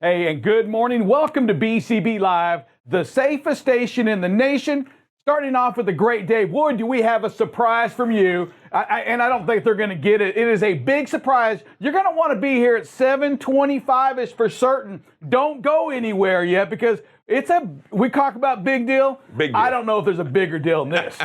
Hey, and good morning. Welcome to BCB Live, the safest station in the nation. Starting off with a great day. Boy, do we have a surprise from you. And I don't think they're going to get it. It is a big surprise. You're going to want to be here at 7:25-ish for certain. Don't go anywhere yet because we talk about big deal. Big deal. I don't know if there's a bigger deal than this.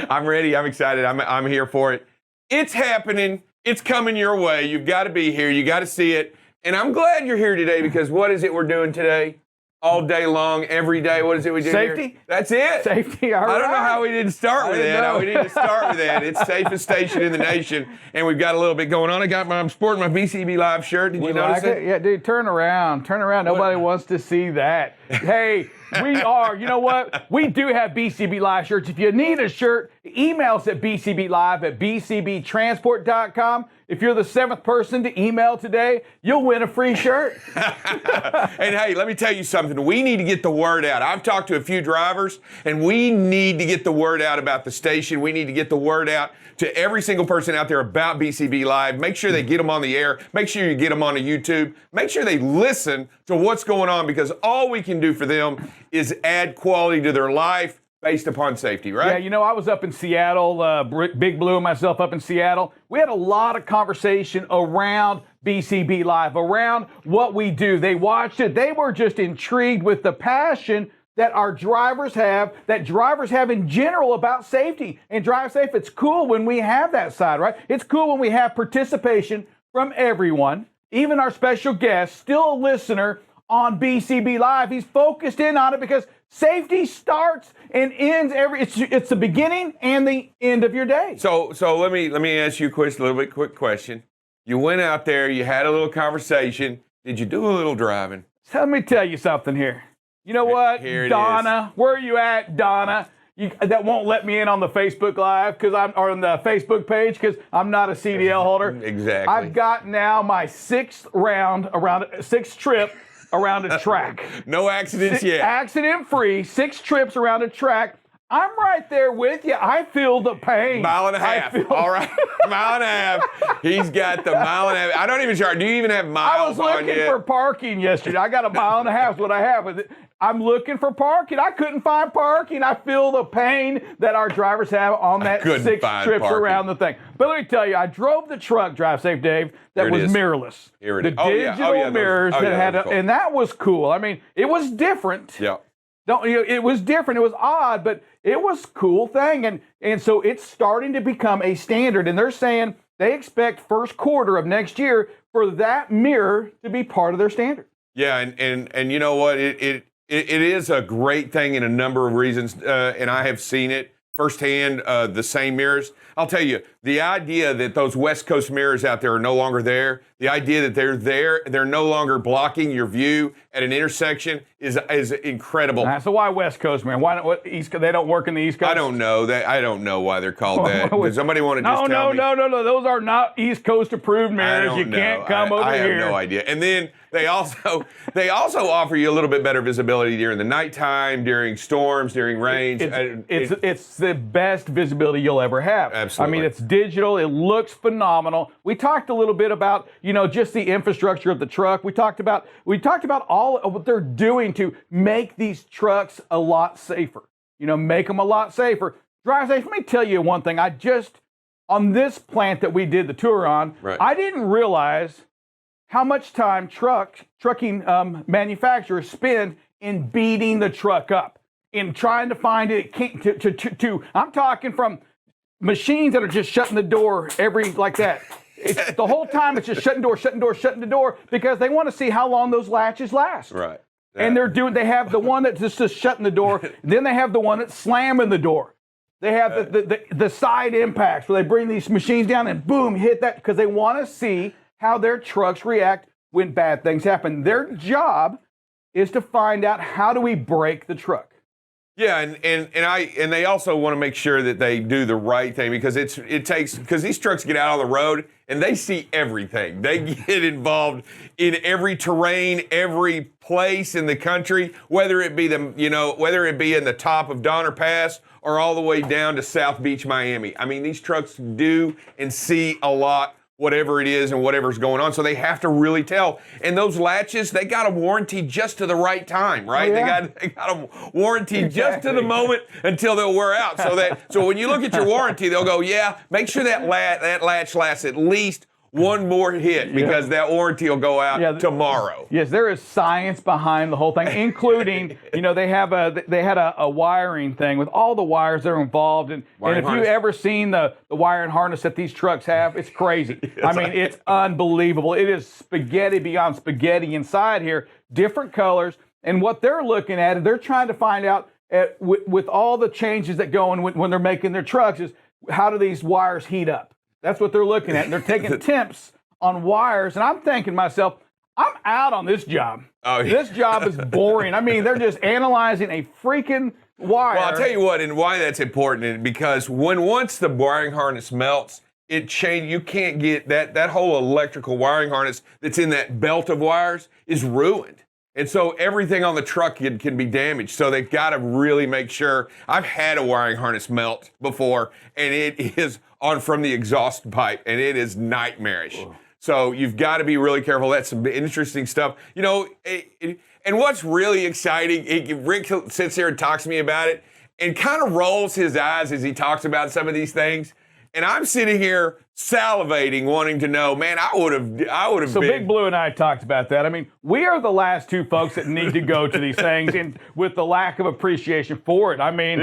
I'm ready. I'm excited. I'm here for it. It's happening. It's coming your way. You've got to be here. You got to see it. And I'm glad you're here today because what is it we're doing today? All day long, every day. What is it we do? Safety? Here? That's it. Safety. All right. I don't know how we didn't start with that. We need to start with that. It's safest station in the nation, and we've got a little bit going on. I'm sporting my BCB Live shirt. Did you notice it? Yeah, dude, turn around. Turn around. Nobody wants to see that. Hey, we are, you know what? We do have BCB Live shirts. If you need a shirt, email us at bcblive@bcbtransport.com. If you're the 7th person to email today, you'll win a free shirt. And hey, let me tell you something. We need to get the word out. I've talked to a few drivers, and we need to get the word out about the station. We need to get the word out to every single person out there about BCB Live. Make sure they get them on the air. Make sure you get them on YouTube. Make sure they listen to what's going on because all we can do for them is add quality to their life based upon safety, right? Yeah, you know, I was up in Seattle, Big Blue and myself up in Seattle. We had a lot of conversation around BCB Live, around what we do. They watched it. They were just intrigued with the passion that our drivers have, that drivers have in general about safety and drive safe. It's cool when we have that side, right? It's cool when we have participation from everyone, even our special guest, still a listener on BCB Live. He's focused in on it because safety starts and ends it's the beginning and the end of your day. So let me ask you a quick question. You went out there, you had a little conversation. Did you do a little driving? So let me tell you something here. You know what, Here it Donna? Where are you at, Donna? That won't let me in on the Facebook Live or on the Facebook page because I'm not a CDL holder. Exactly. I've got now my 6th trip around a track. No accidents yet. Accident-free, 6 trips around a track. I'm right there with you. I feel the pain. Mile and a half. All right. Mile and a half. He's got the mile and a half. I don't even charge. Do you even have miles on you? I was looking for parking yesterday. I got a mile and a half is what I have. I'm looking for parking. I couldn't find parking. I feel the pain that our drivers have on that 6 trips around the thing. But let me tell you, I drove the truck, Drive Safe Dave, that was mirrorless. Here it is. The digital mirrors that had, and that was cool. I mean, it was different. Yeah. It was different. It was odd, but it was a cool thing. And so it's starting to become a standard. And they're saying they expect first quarter of next year for that mirror to be part of their standard. Yeah, and you know what? It is a great thing in a number of reasons, and I have seen it firsthand, the same mirrors. I'll tell you, the idea that those West Coast mirrors out there are no longer there, the idea that they're no longer blocking your view at an intersection is incredible. So why West Coast mirror? Why not East Coast? They don't work in the East Coast? I don't know. I don't know why they're called that. Does somebody want to just tell me? No. Those are not East Coast approved mirrors. You can't come over here. I have no idea. And then they also offer you a little bit better visibility during the nighttime, during storms, during rains. It's the best visibility you'll ever have. Absolutely. I mean, it's digital. It looks phenomenal. We talked a little bit about, just the infrastructure of the truck. We talked about all of what they're doing to make these trucks a lot safer. Make them a lot safer. Drive safe. Let me tell you one thing. On this plant that we did the tour on, right. I didn't realize how much time trucking manufacturers spend in beating the truck up, in trying to find it. I'm talking from machines that are just shutting the door like that. The whole time it's just shutting the door because they want to see how long those latches last. Right. And they have the one that's just shutting the door. Then they have the one that's slamming the door. They have the side impacts where they bring these machines down and boom, hit that because they want to see how their trucks react when bad things happen. Their job is to find out how do we break the truck. Yeah, and they also want to make sure that they do the right thing because because these trucks get out on the road and they see everything. They get involved in every terrain, every place in the country, whether it be in the top of Donner Pass or all the way down to South Beach, Miami. I mean, these trucks do and see a lot whatever it is and whatever's going on. So they have to really tell. And those latches, they got a warranty just to the right time, right? Oh, yeah. They got a warranty just to the moment until they'll wear out. So when you look at your warranty, they'll go, yeah, make sure that latch lasts at least one more hit because that warranty will go out tomorrow. Yes, there is science behind the whole thing, including, they had a wiring thing with all the wires that are involved. And if you've ever seen the wiring harness that these trucks have, it's crazy. I mean, it's unbelievable. It is spaghetti beyond spaghetti inside here, different colors. And what they're looking at, they're trying to find out with all the changes that go on when they're making their trucks is how do these wires heat up? That's what they're looking at. And they're taking temps on wires. And I'm thinking to myself, I'm out on this job. Oh, yeah. This job is boring. I mean, they're just analyzing a freaking wire. Well, I'll tell you what, and why that's important, because once the wiring harness melts, it changes. You can't get that whole electrical wiring harness that's in that belt of wires is ruined. And so everything on the truck can be damaged. So they've got to really make sure. I've had a wiring harness melt before, and it is on from the exhaust pipe, and it is nightmarish. Whoa. So you've got to be really careful. That's some interesting stuff. And what's really exciting, Rick sits there and talks to me about it and kind of rolls his eyes as he talks about some of these things. And I'm sitting here salivating, wanting to know, man, I would have So been. Big Blue and I talked about that. I mean, we are the last two folks that need to go to these things and with the lack of appreciation for it. I mean,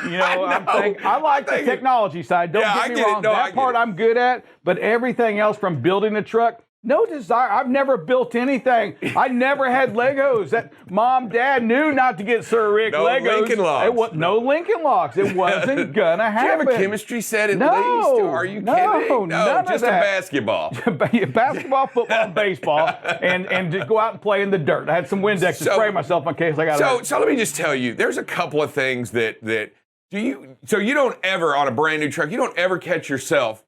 I like the technology side. Don't get me wrong. That part I'm good at, but everything else from building a truck, no desire. I've never built anything. I never had Legos. That Mom, Dad knew not to get Sir Rick Legos. Lincoln Logs. No Lincoln Logs. It wasn't gonna happen. Do you have a chemistry set at least? Are you kidding? No, just a basketball. Basketball, football, and baseball, and to go out and play in the dirt. I had some Windex to spray myself in case I got So let me just tell you, there's a couple of things that you don't ever, on a brand new truck, you don't ever catch yourself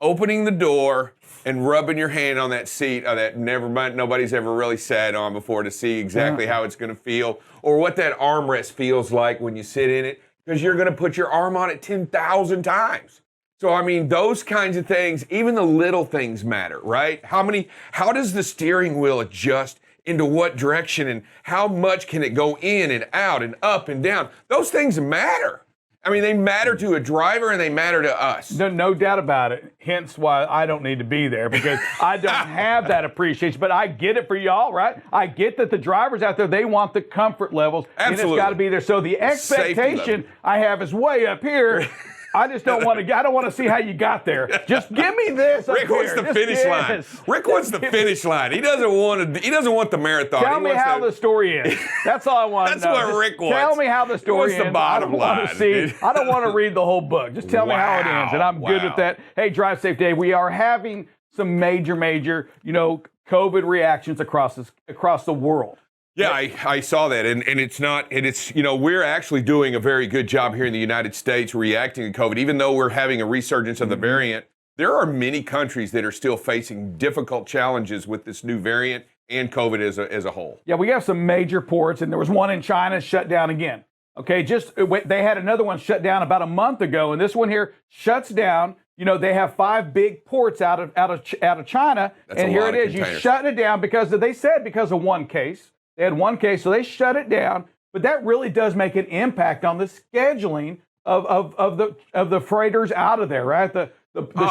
opening the door and rubbing your hand on that seat that nobody's ever really sat on before to see exactly how it's going to feel or what that armrest feels like when you sit in it, because you're going to put your arm on it 10,000 times. So, I mean, those kinds of things, even the little things matter, right? How does the steering wheel adjust into what direction and how much can it go in and out and up and down? Those things matter. I mean, they matter to a driver and they matter to us. No doubt about it. Hence why I don't need to be there, because I don't have that appreciation. But I get it for y'all, right? I get that the drivers out there, they want the comfort levels. Absolutely. And it's got to be there. So the expectation I have is way up here. I just don't want to. I don't want to see how you got there. Just give me this. Rick wants the finish line. Rick wants the finish line. He doesn't want the marathon. Tell me how the story ends. That's all I want to know. That's what Rick wants. Tell me how the story ends. The bottom line. I don't want to read the whole book. Just tell me how it ends, and I'm good with that. Hey, Drive Safe Day. We are having some major, COVID reactions across the world. Yeah, I saw that, and it's we're actually doing a very good job here in the United States reacting to COVID. Even though we're having a resurgence of the variant, there are many countries that are still facing difficult challenges with this new variant and COVID as a whole. Yeah, we have some major ports, and there was one in China shut down again. Okay, they had another one shut down about a month ago, and this one here shuts down. They have 5 big ports out of China, and here it is. You shut it down because of one case. They had one case, so they shut it down. But that really does make an impact on the scheduling of the freighters out of there, right? The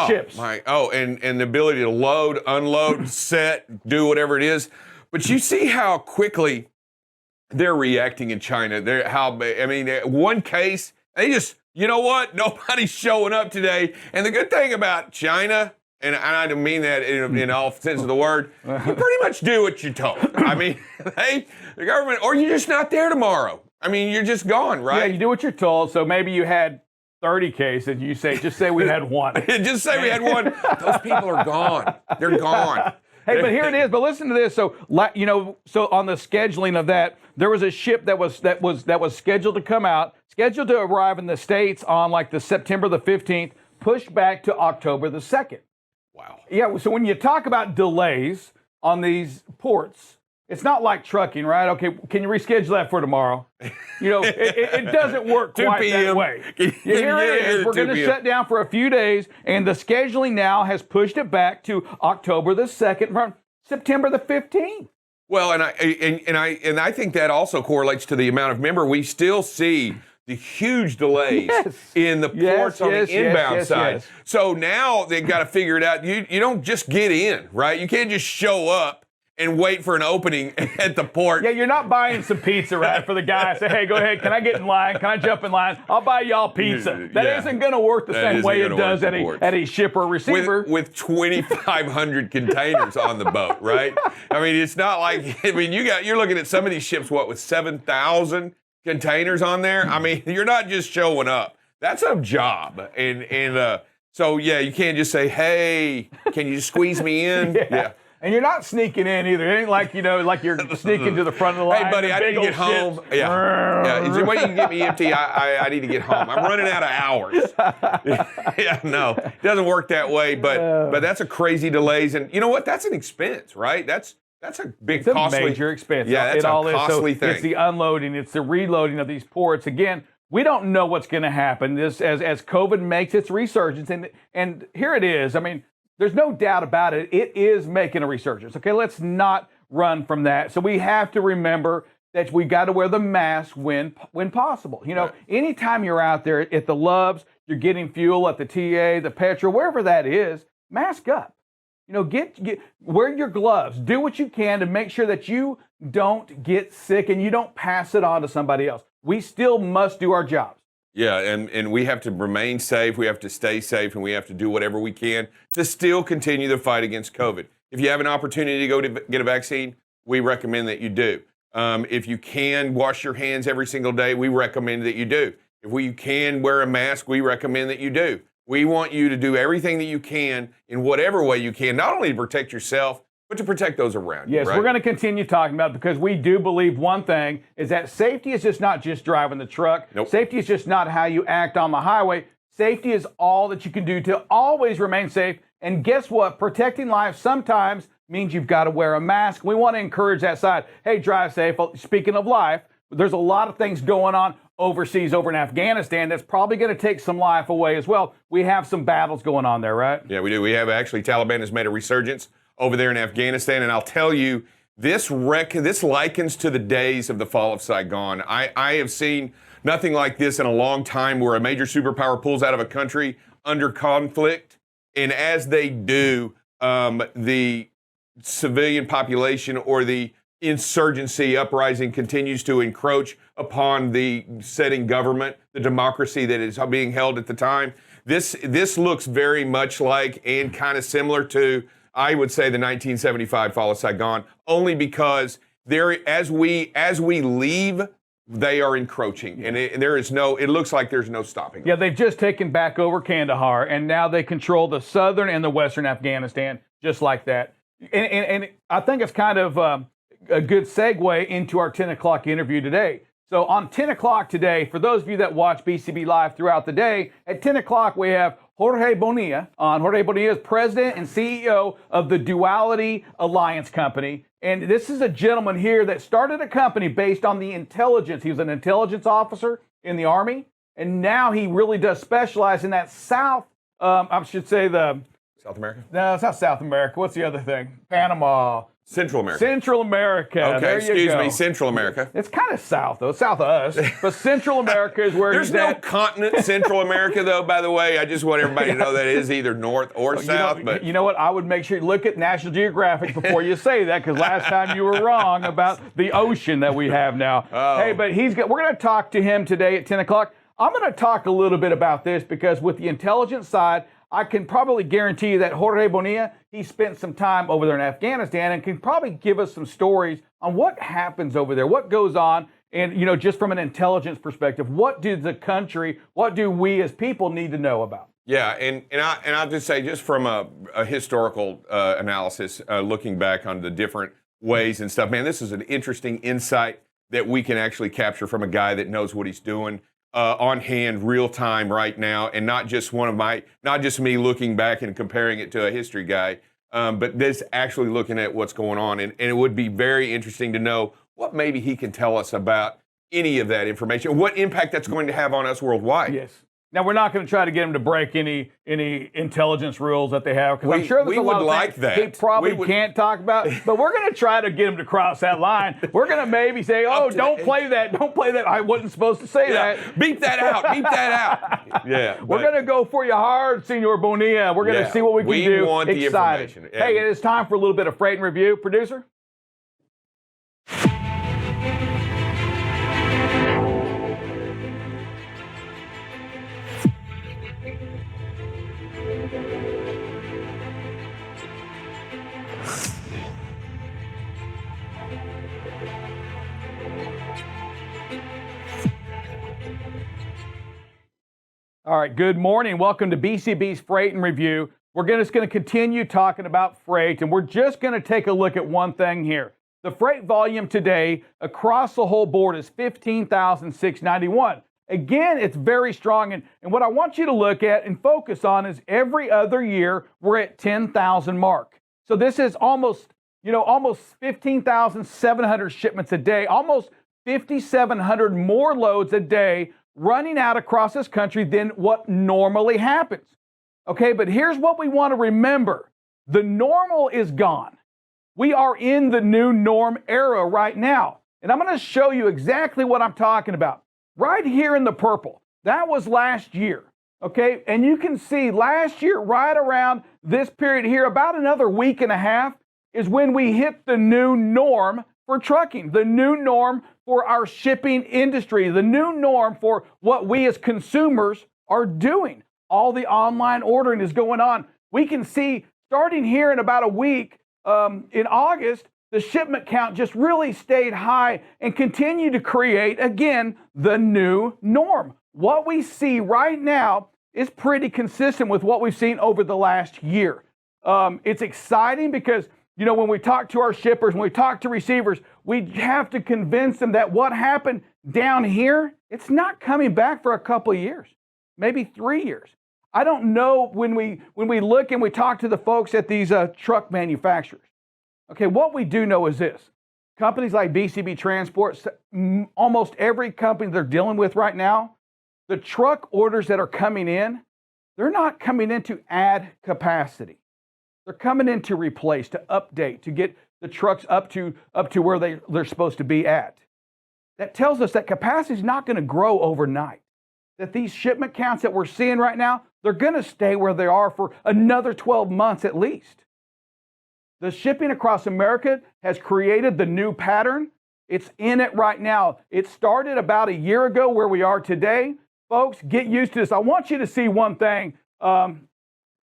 ships. And the ability to load, unload, set, do whatever it is. But you see how quickly they're reacting in China. One case, they just, you know what? Nobody's showing up today. And the good thing about China, and I don't mean that in all sense of the word, you pretty much do what you're told. I mean, the government, or you're just not there tomorrow. I mean, you're just gone, right? Yeah, you do what you're told. So maybe you had 30 cases, and just say we had one. Just say we had one. Those people are gone. They're gone. Hey, but here it is. But listen to this. So, so on the scheduling of that, there was a ship that was scheduled to come out, scheduled to arrive in the States on the September the 15th, pushed back to October the 2nd. Wow. Yeah, so when you talk about delays on these ports, it's not like trucking, right? Okay, can you reschedule that for tomorrow? It doesn't work 2 quite p.m. that way. Can you Here get it it is. at We're 2 going to p.m.? shut down for a few days, and the scheduling now has pushed it back to October the 2nd from September the 15th. Well, and I think that also correlates to the amount of, remember, we still see the huge delays in the ports on the inbound side. Yes. So now they've got to figure it out. You don't just get in, right? You can't just show up and wait for an opening at the port. Yeah, you're not buying some pizza, right, for the guy. Say, hey, go ahead. Can I get in line? Can I jump in line? I'll buy y'all pizza. That isn't going to work the same way it does at a shipper receiver. With 2,500 containers on the boat, right? I mean, it's not like, you're looking at some of these ships, with 7,000 containers on there. I mean, you're not just showing up. That's a job. So, you can't just say, hey, can you just squeeze me in? Yeah. And you're not sneaking in either. It ain't like, like you're sneaking to to the front of the line. Hey, buddy, I need to get home. Yeah. Is there a way you can get me empty? I need to get home. I'm running out of hours. No, it doesn't work that way. But that's a crazy delays. And you know what? That's an expense, right? That's a big, costly. Major expense. Yeah, that's a costly thing. It's the unloading. It's the reloading of these ports. Again, we don't know what's going to happen. This as COVID makes its resurgence. And here it is. I mean, there's no doubt about it. It is making a resurgence. Okay, let's not run from that. So we have to remember that we got to wear the mask when possible. Anytime you're out there at the Loves, you're getting fuel at the TA, the petrol, wherever that is, mask up. Wear your gloves. Do what you can to make sure that you don't get sick and you don't pass it on to somebody else. We still must do our jobs. Yeah, and we have to remain safe, we have to stay safe, and we have to do whatever we can to still continue the fight against COVID. If you have an opportunity to go to get a vaccine, we recommend that you do. If you can wash your hands every single day, we recommend that you do. If you can wear a mask, we recommend that you do. We want you to do everything that you can in whatever way you can, not only to protect yourself, but to protect those around you. Yes, right? We're going to continue talking about it because we do believe one thing is that safety is just not just driving the truck. Nope. Safety is just not how you act on the highway. Safety is all that you can do to always remain safe. And guess what? Protecting life sometimes means you've got to wear a mask. We want to encourage that side. Hey, drive safe. Speaking of life, there's a lot of things going on overseas over in Afghanistan that's probably going to take some life away as well. We have some battles going on there, right? Yeah, we do. We have actually, Taliban has made a resurgence over there in Afghanistan, and I'll tell you, this likens to the days of the fall of Saigon. I have seen nothing like this in a long time, where a major superpower pulls out of a country under conflict, and as they do, the civilian population or the insurgency uprising continues to encroach upon the sitting government, the democracy that is being held at the time. This looks very much like and kind of similar to, I would say, the 1975 fall of Saigon, only because as we leave, they are encroaching, and it looks like there's no stopping them. Yeah, they've just taken back over Kandahar, and now they control the southern and the western Afghanistan, just like that. And I think it's kind of a good segue into our 10 o'clock interview today. So on 10 o'clock today, for those of you that watch BCB Live throughout the day, at 10 o'clock we have Jorge Bonilla on. Jorge Bonilla is president and CEO of the Duality Alliance Company. And this is a gentleman here that started a company based on the intelligence. He was an intelligence officer in the Army, and now he really does specialize in that South America? No, it's not South America. What's the other thing? Panama. Central America. Central America. Okay, there you excuse go. me, Central America. It's kind of south, though. It's south of us. But Central America is where There's he's no at. continent, Central America, though, by the way. I just want everybody to know that it is either north or south. But you know what? I would make sure you look at National Geographic before you say that, because last time you were wrong about the ocean that we have now. Oh. Hey, but we're going to talk to him today at 10 o'clock. I'm going to talk a little bit about this because with the intelligence side, I can probably guarantee you that Jorge Bonilla, he spent some time over there in Afghanistan and can probably give us some stories on what happens over there, what goes on, and just from an intelligence perspective, what do we as people need to know about? yeah, and I'll just say, just from a historical analysis, looking back on the different ways and stuff, man, this is an interesting insight that we can actually capture from a guy that knows what he's doing. On hand, real time, right now, and not just me looking back and comparing it to a history guy. but this actually looking at what's going on. And it would be very interesting to know what maybe he can tell us about any of that information, what impact that's going to have on us worldwide. Yes. Now, we're not going to try to get him to break any intelligence rules that they have, because I'm sure there's a lot of things he probably can't talk about, but we're going to try to get him to cross that line. We're going to maybe say, oh, don't play that. Don't play that. I wasn't supposed to say that. Beep that out. Beep that out. Yeah. We're going to go for you hard, Senor Bonilla. We're going to see what we can do. We want the information. Hey, it is time for a little bit of Freight and Review. Producer? All right, good morning. Welcome to BCB's Freight and Review. We're just going to continue talking about freight, and we're just going to take a look at one thing here. The freight volume today across the whole board is 15,691. Again, it's very strong, and what I want you to look at and focus on is every other year we're at 10,000 mark. So this is almost 15,700 shipments a day, almost 5,700 more loads a day running out across this country than what normally happens. Okay, but here's what we want to remember. The normal is gone. We are in the new norm era right now. And I'm going to show you exactly what I'm talking about. Right here in the purple, that was last year. Okay, and you can see last year, right around this period here, about another week and a half, is when we hit the new norm for trucking, the new norm for our shipping industry, the new norm for what we as consumers are doing. All the online ordering is going on. We can see starting here in about a week, in August, the shipment count just really stayed high and continued to create, again, the new norm. What we see right now is pretty consistent with what we've seen over the last year. It's exciting because when we talk to our shippers, when we talk to receivers, we have to convince them that what happened down here, it's not coming back for a couple of years, maybe 3 years. I don't know when we look and we talk to the folks at these truck manufacturers. Okay, what we do know is this. Companies like BCB Transport, almost every company they're dealing with right now, the truck orders that are coming in, they're not coming in to add capacity. They're coming in to replace, to update, to get the trucks up to where they're supposed to be at. That tells us that capacity is not going to grow overnight. That these shipment counts that we're seeing right now, they're going to stay where they are for another 12 months at least. The shipping across America has created the new pattern. It's in it right now. It started about a year ago where we are today. Folks, get used to this. I want you to see one thing. I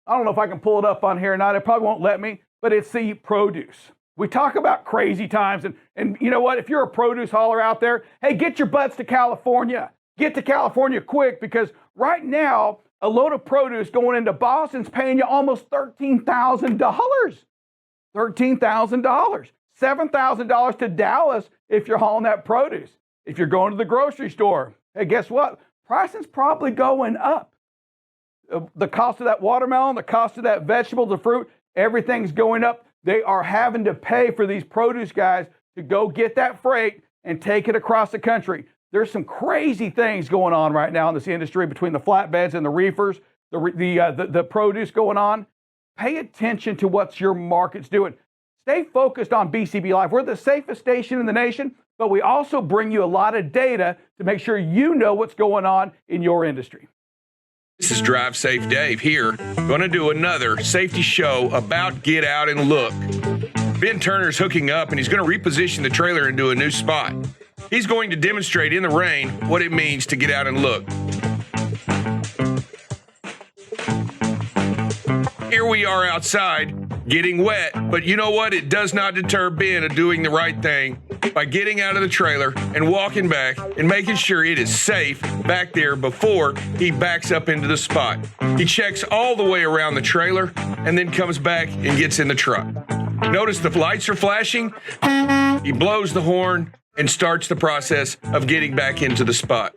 don't know if I can pull it up on here or not. It probably won't let me, but it's the produce. We talk about crazy times, and you know what? If you're a produce hauler out there, hey, get your butts to California. Get to California quick, because right now, a load of produce going into Boston's paying you almost $13,000. $13,000. $7,000 to Dallas if you're hauling that produce. If you're going to the grocery store, hey, guess what? Pricing's probably going up. The cost of that watermelon, the cost of that vegetable, the fruit, everything's going up. They are having to pay for these produce guys to go get that freight and take it across the country. There's some crazy things going on right now in this industry between the flatbeds and the reefers, the produce going on. Pay attention to what your market's doing. Stay focused on BCB Live. We're the safest station in the nation, but we also bring you a lot of data to make sure you know what's going on in your industry. This is Drive Safe Dave here. Going to do another safety show about Get Out and Look. Ben Turner's hooking up, and he's going to reposition the trailer into a new spot. He's going to demonstrate in the rain what it means to get out and look. Here we are outside getting wet, but you know what? It does not deter Ben of doing the right thing by getting out of the trailer and walking back and making sure it is safe back there before he backs up into the spot. He checks all the way around the trailer and then comes back and gets in the truck. Notice the lights are flashing. He blows the horn and starts the process of getting back into the spot.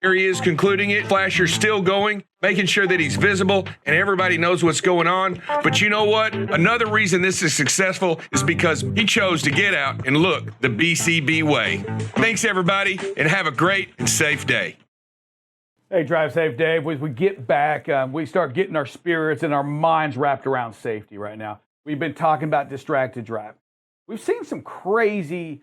Here he is concluding it. Flasher's still going. making sure that he's visible and everybody knows what's going on. But you know what? Another reason this is successful is because he chose to get out and look the BCB way. Thanks, everybody, and have a great and safe day. Hey, Drive Safe Dave. As we get back, we start getting our spirits and our minds wrapped around safety right now. We've been talking about distracted driving. We've seen some crazy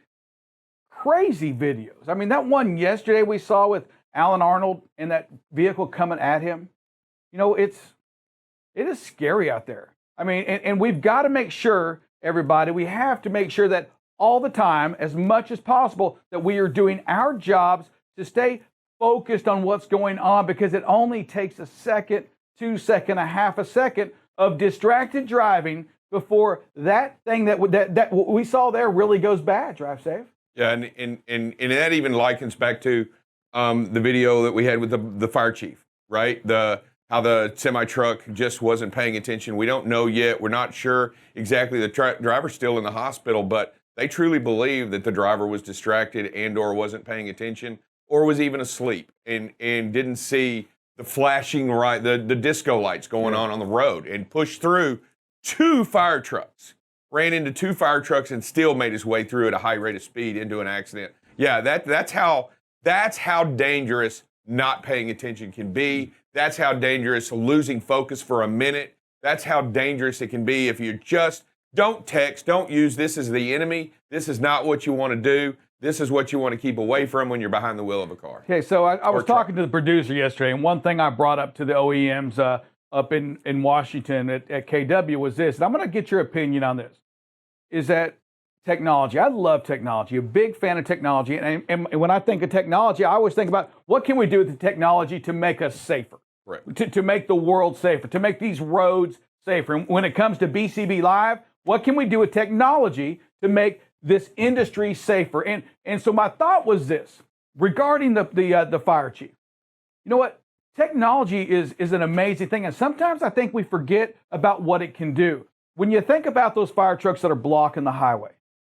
videos. I mean, that one yesterday we saw with Alan Arnold and that vehicle coming at him. You know, it is scary out there. I mean, and we've got to make sure, everybody, we have to make sure that all the time, as much as possible, that we are doing our jobs to stay focused on what's going on, because it only takes a second, 2 seconds, a half a second of distracted driving before that thing that we saw there really goes bad. Drive safe. Yeah, and that even likens back to the video that we had with the fire chief, right? How the semi-truck just wasn't paying attention. We don't know yet. We're not sure exactly. The driver's still in the hospital, but they truly believe that the driver was distracted and or wasn't paying attention or was even asleep and didn't see the flashing the disco lights going on the road and pushed through 2 fire trucks, ran into 2 fire trucks and still made his way through at a high rate of speed into an accident. Yeah, that's how dangerous not paying attention can be. That's how dangerous losing focus for a minute. That's how dangerous it can be if you just don't text, don't use this as the enemy. This is not what you want to do. This is what you want to keep away from when you're behind the wheel of a car. Okay, so I was talking to the producer yesterday, and one thing I brought up to the OEMs up in Washington at KW was this, and I'm going to get your opinion on this, is that technology. I love technology, a big fan of technology, and when I think of technology, I always think about what can we do with the technology to make us safer, right. to make the world safer, to make these roads safer. And when it comes to BCB Live, what can we do with technology to make this industry safer? And so my thought was this, regarding the fire chief. You know what? Technology is an amazing thing, and sometimes I think we forget about what it can do. When you think about those fire trucks that are blocking the highway,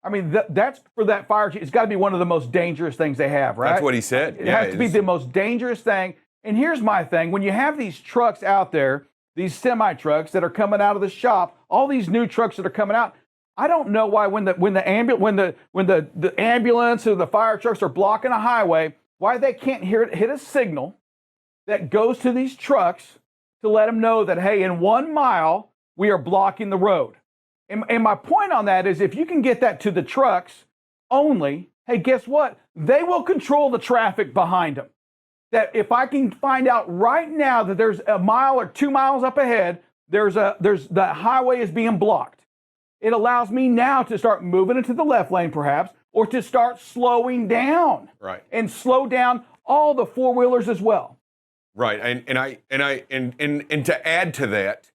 I mean, that's for that fire chief. It's got to be one of the most dangerous things they have, right? That's what he said. It has to be the most dangerous thing. And here's my thing: when you have these trucks out there, these semi trucks that are coming out of the shop, all these new trucks that are coming out, I don't know why when the ambulance or the fire trucks are blocking a highway, why they can't hit a signal that goes to these trucks to let them know that, hey, in 1 mile we are blocking the road. And my point on that is, if you can get that to the trucks only, hey, guess what? They will control the traffic behind them. That if I can find out right now that there's a mile or 2 miles up ahead, the highway is being blocked. It allows me now to start moving into the left lane, perhaps, or to start slowing down, right, and slow down all the four-wheelers as well. Right, and to add to that,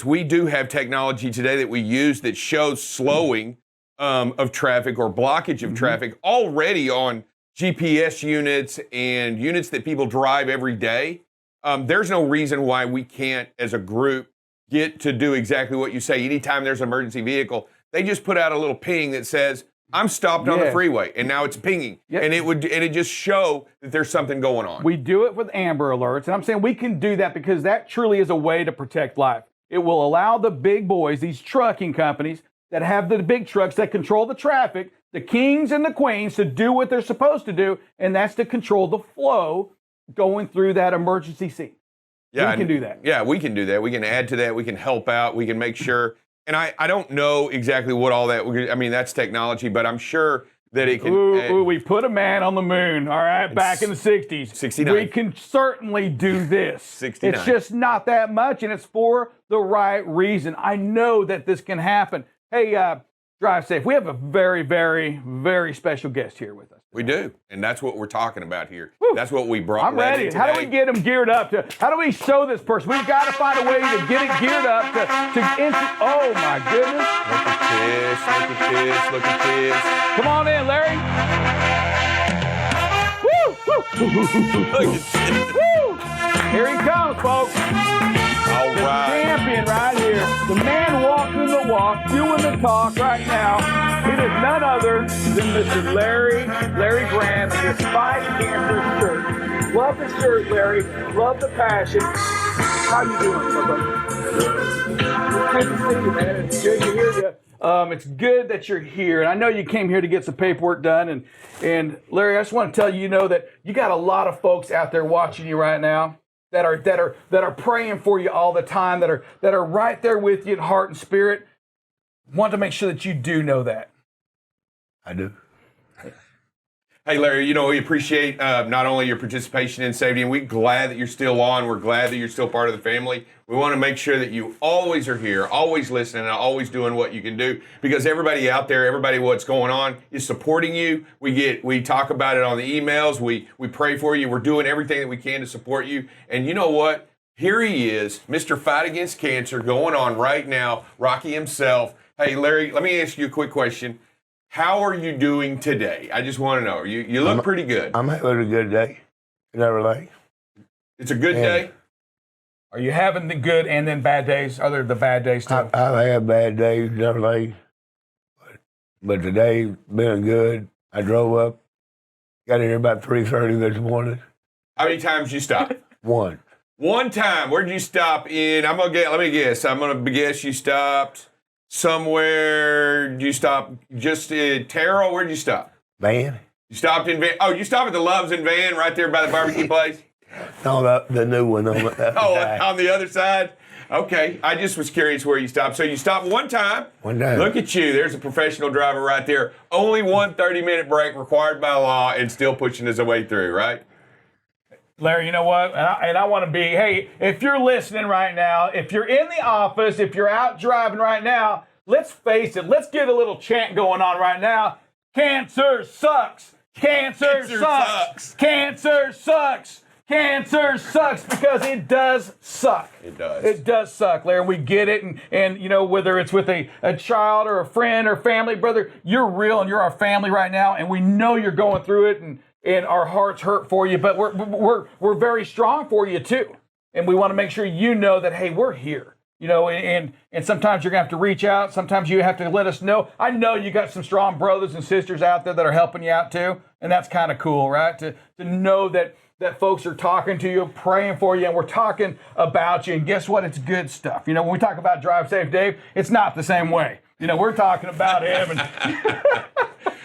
we do have technology today that we use that shows slowing of traffic or blockage of traffic already on GPS units and units that people drive every day. There's no reason why we can't, as a group, get to do exactly what you say. Anytime there's an emergency vehicle, they just put out a little ping that says, I'm stopped on the freeway, and now it's pinging. Yep. And it just show that there's something going on. We do it with Amber Alerts, and I'm saying we can do that because that truly is a way to protect life. It will allow the big boys, these trucking companies that have the big trucks that control the traffic, the kings and the queens, to do what they're supposed to do, and that's to control the flow going through that emergency scene. Yeah, we can do that. Yeah, we can do that. We can add to that. We can help out. We can make sure. And I don't know exactly what all that, I mean, that's technology, but I'm sure that it can. We put a man on the moon, all right, back in the 60s. 69. We can certainly do this. 69. It's just not that much, and it's for the right reason. I know that this can happen. Hey, Drive Safe, we have a very, very, very special guest here with us. We do, and that's what we're talking about here. Woo. That's what we brought. I'm ready. Today. How do we get them geared up? How do we show this person? We've got to find a way to get it geared up oh, my goodness. Look at this. Look at this. Look at this. Come on in, Larry. Woo! Woo! Look at this. Woo! Here he comes, folks. All the right. champion right here. The man walking the walk, doing the talk right now. It is none other than Mr. Larry Graham in this Fight Cancer shirt. Love the shirt, Larry. Love the passion. How you doing, my brother? It's good to see you, man. It's good to hear you. It's good that you're here, and I know you came here to get some paperwork done. And Larry, I just want to tell you, that you got a lot of folks out there watching you right now that are praying for you all the time, that are right there with you in heart and spirit. Want to make sure that you do know that. I do. Hey, Larry, we appreciate not only your participation in safety, and we're glad that you're still on. We're glad that you're still part of the family. We want to make sure that you always are here, always listening, and always doing what you can do, because everybody out there, everybody what's going on is supporting you. We talk about it on the emails. We pray for you. We're doing everything that we can to support you. And you know what? Here he is, Mr. Fight Against Cancer, going on right now, Rocky himself. Hey, Larry, let me ask you a quick question. How are you doing today? I just want to know. You look pretty good. I'm having a good day. Never late. It's a good day? Are you having the good and then bad days? Are there the bad days too? I've had bad days, never late. But today's been good. I drove up, got here about 3:30 this morning. How many times you stopped? One. One time. Where did you stop in? Let me guess. I'm going to guess you stopped somewhere. Did you stop just in Terrell? Where did you stop? Van? You stopped in Van. Oh, you stopped at the Loves in Van right there by the barbecue place? No, the new one on the side. On the other side? Okay. I just was curious where you stopped. So you stopped one time. One time. Look at you. There's a professional driver right there. Only one 30-minute break required by law and still pushing his way through, right? Larry, you know what? And I want to be, hey, if you're listening right now, if you're in the office, if you're out driving right now, let's face it. Let's get a little chant going on right now. Cancer sucks. Cancer sucks. Cancer sucks. Cancer sucks, because it does suck. It does. It does suck, Larry. We get it. And whether it's with a child or a friend or family, brother, you're real and you're our family right now. And we know you're going through it, and our hearts hurt for you, but we're very strong for you too. And we want to make sure you know that, hey, we're here. And sometimes you're going to have to reach out. Sometimes you have to let us know. I know you got some strong brothers and sisters out there that are helping you out too. And that's kind of cool, right? To know that folks are talking to you, praying for you, and we're talking about you. And guess what? It's good stuff. When we talk about Drive Safe Dave, it's not the same way. We're talking about him.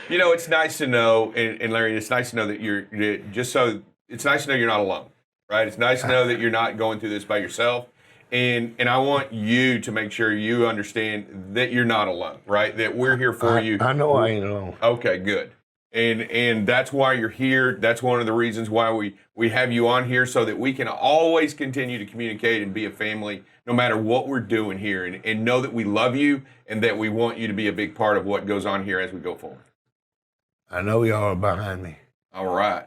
And it's nice to know, and Larry, it's nice to know that it's nice to know you're not alone, right? It's nice to know that you're not going through this by yourself. And I want you to make sure you understand that you're not alone, right? That we're here for you. I know I ain't alone. Okay, good. And that's why you're here. That's one of the reasons why we have you on here, so that we can always continue to communicate and be a family no matter what we're doing here, and know that we love you and that we want you to be a big part of what goes on here as we go forward. I know y'all are behind me. All right.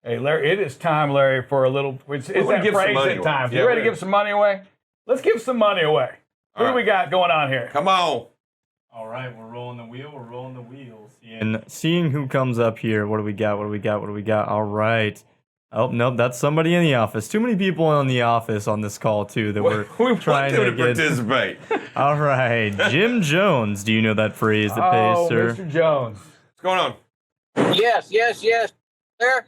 Hey, Larry, it is time, Larry, for a little. It's that give some phrase money at away. times. Yeah, You ready to we're- give some money away? Let's give some money away. What do we got going on here? Come on. All right, we're rolling the wheel. We're rolling the wheels. And seeing who comes up here. What do we got? What do we got? What do we got? All right. Oh, nope, that's somebody in the office. Too many people in the office on this call, too, that we're We trying want them to to get. participate. All right. Jim Jones. Do you know that phrase that pays, sir? Mr. Jones. What's going on? Yes. There?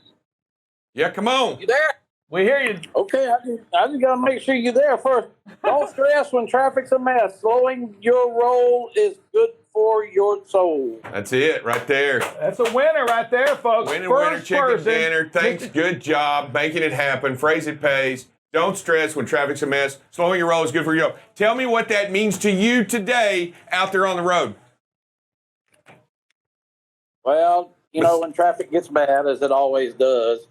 Yeah, come on. You there? We hear you. Okay, I just gotta make sure you're there first. Don't stress when traffic's a mess. Slowing your roll is good for your soul. That's it right there. That's a winner right there, folks. Winner, First chicken person. dinner. Thanks. Good job making it happen. Phrase it pays. Don't stress when traffic's a mess. Slowing your roll is good for you. Tell me what that means to you today out there on the road. Well, when traffic gets bad, as it always does,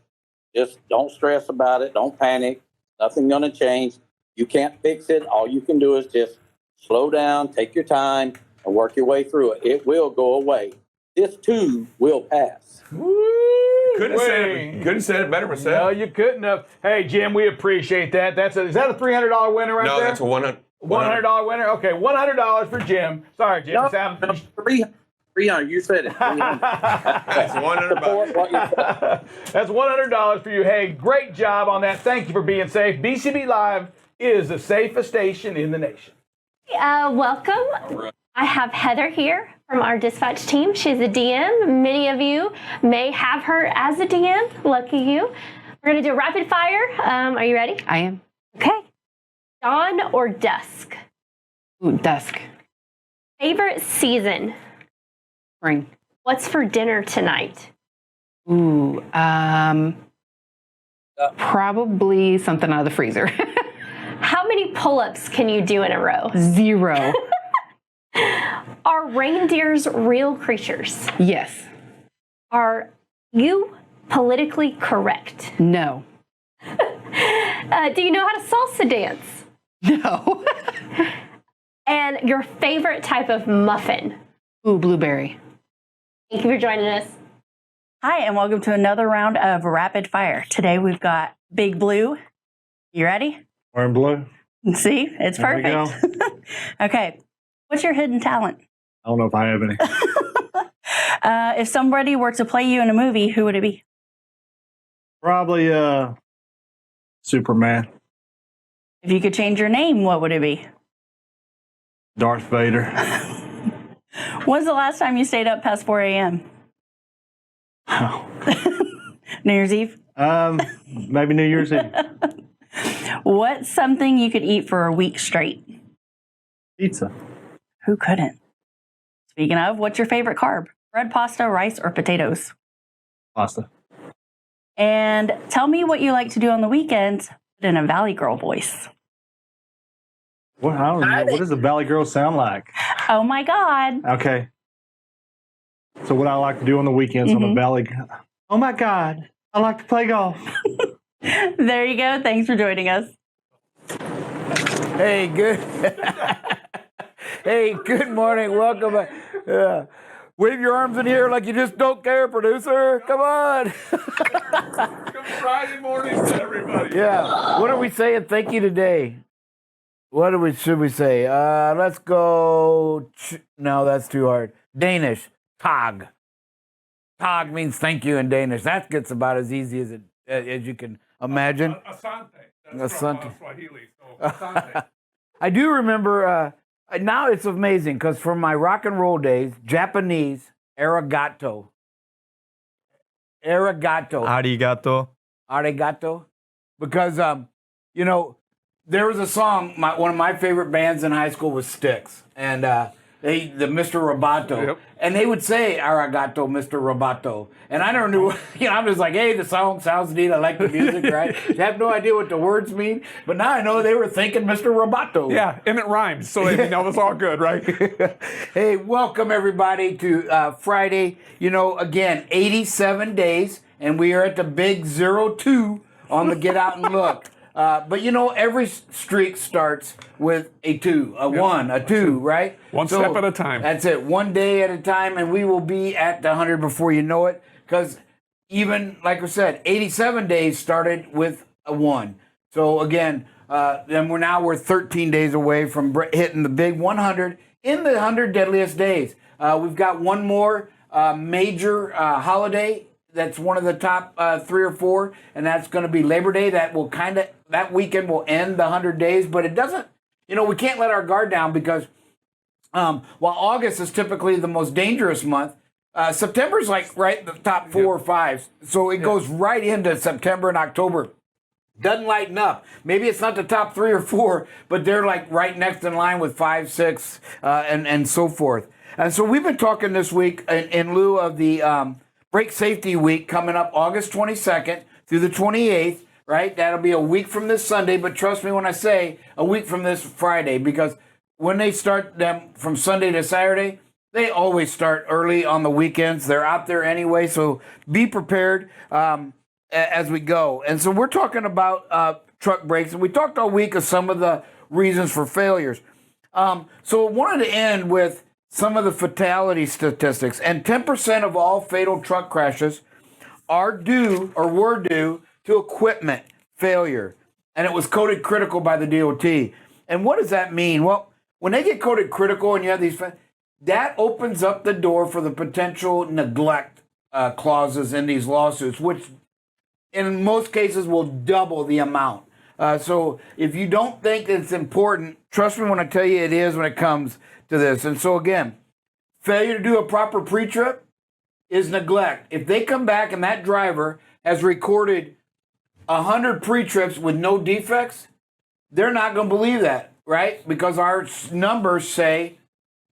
just don't stress about it. Don't panic. Nothing's gonna change. You can't fix it. All you can do is just slow down, take your time, and work your way through it. It will go away. This too will pass. Woo! Couldn't have said it better myself. No, you couldn't have. Hey, Jim, we appreciate that. Is that a $300 winner right No, there? that's a $100 winner. Okay, $100 for Jim. Sorry, Jim. No, Sound- 300. You said it. 300. That's $100. What you said. That's $100 for you. Hey, great job on that. Thank you for being safe. BCB Live is the safest station in the nation. Welcome. I have Heather here from our dispatch team. She's a DM. Many of you may have her as a DM. Lucky you. We're going to do a rapid fire. Are you ready? I am. Okay. Dawn or dusk? Ooh, dusk. Favorite season? Spring. What's for dinner tonight? Ooh, probably something out of the freezer. How many pull-ups can you do in a row? 0. Are reindeers real creatures? Yes. Are you politically correct? No. Do you know how to salsa dance? No. And your favorite type of muffin? Ooh, blueberry. Thank you for joining us. Hi, and welcome to another round of Rapid Fire. Today we've got Big Blue. You ready? Wearing blue. See, it's There we perfect. Okay, what's your hidden talent? I don't know if I have any. If somebody were to play you in a movie, who would it be? Probably Superman. If you could change your name, what would it be? Darth Vader. When's the last time you stayed up past 4 a.m.? Oh. New Year's Eve? Maybe New Year's Eve. What's something you could eat for a week straight? Pizza. Who couldn't? Speaking of, what's your favorite carb? Bread, pasta, rice, or potatoes? Pasta. And tell me what you like to do on the weekends, but in a Valley Girl voice. What? I don't know. What does a Valley Girl sound like? Oh my God. Okay. So what I like to do on the weekends on a Valley. Oh my God. I like to play golf. There you go. Thanks for joining us. Hey, good. Hey, good morning. Welcome. Wave your arms in here like you just don't care, producer. Come on. Good Friday morning to everybody. Yeah. What are we saying? Thank you today. Should we say? Let's go. No, that's too hard. Danish. Tag. Tag means thank you in Danish. That gets about as easy as you can imagine. Asante. That's from, Asante. Swahili. So asante. I do remember, now it's amazing because from my rock and roll days, Japanese, arigato. Arigato. Arigato. Arigato. Because, there was a song, one of my favorite bands in high school was Styx. And the Mr. Roboto. Yep. And they would say, arigato, Mr. Roboto. And I never knew, I'm just like, hey, the song sounds neat. I like the music, right? I have no idea what the words mean. But now I know they were thinking Mr. Roboto. Yeah, and it rhymes, so they know it's all good, right? Hey, welcome everybody to Friday. Again, 87 days, and we are at the big 0-2 on the Get Out and Look. But every streak starts with a 2, a 1, a 2, right? One step at a time. That's it, one day at a time, and we will be at the 100 before you know it. Because even, like I said, 87 days started with a 1. So again, then we're 13 days away from hitting the big 100 in the 100 deadliest days. We've got one more major holiday that's one of the top 3 or 4, and that's going to be Labor Day. That weekend will end the 100 days, but it doesn't. We can't let our guard down because while August is typically the most dangerous month, September's like right in the top 4 or 5. So it goes right into September and October. Doesn't lighten up. Maybe it's not the top 3 or 4, but they're like right next in line with 5, 6, and so forth. And so we've been talking this week in lieu of the Brake Safety Week coming up August 22nd through the 28th, right? That'll be a week from this Sunday, but trust me when I say a week from this Friday, because when they start them from Sunday to Saturday, they always start early on the weekends. They're out there anyway, so be prepared as we go. And so we're talking about truck brakes, and we talked all week of some of the reasons for failures. So I wanted to end with some of the fatality statistics. And 10% of all fatal truck crashes are due or were due to equipment failure. And it was coded critical by the DOT. And what does that mean? Well, when they get coded critical and you have these, that opens up the door for the potential neglect clauses in these lawsuits, which in most cases will double the amount. So if you don't think it's important, trust me when I tell you it is when it comes to this. And so again, failure to do a proper pre-trip is neglect. If they come back and that driver has recorded 100 pre-trips with no defects, they're not going to believe that, right? Because our numbers say,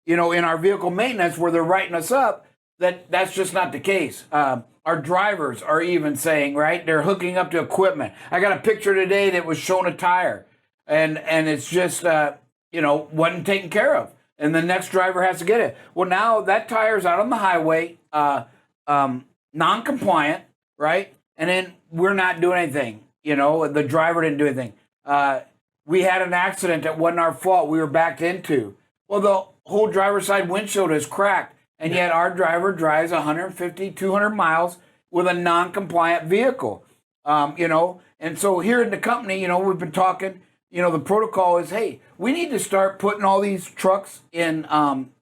in our vehicle maintenance where they're writing us up, that's just not the case. Our drivers are even saying, right, they're hooking up to equipment. I got a picture today that was showing a tire, and it's just, wasn't taken care of. And the next driver has to get it. Well, now that tire's out on the highway, non-compliant, right? And then we're not doing anything. The driver didn't do anything. We had an accident that wasn't our fault. We were backed into. Well, the whole driver's side windshield is cracked, and yet our driver drives 150, 200 miles with a non-compliant vehicle. And so here in the company, we've been talking, the protocol is, hey, we need to start putting all these trucks in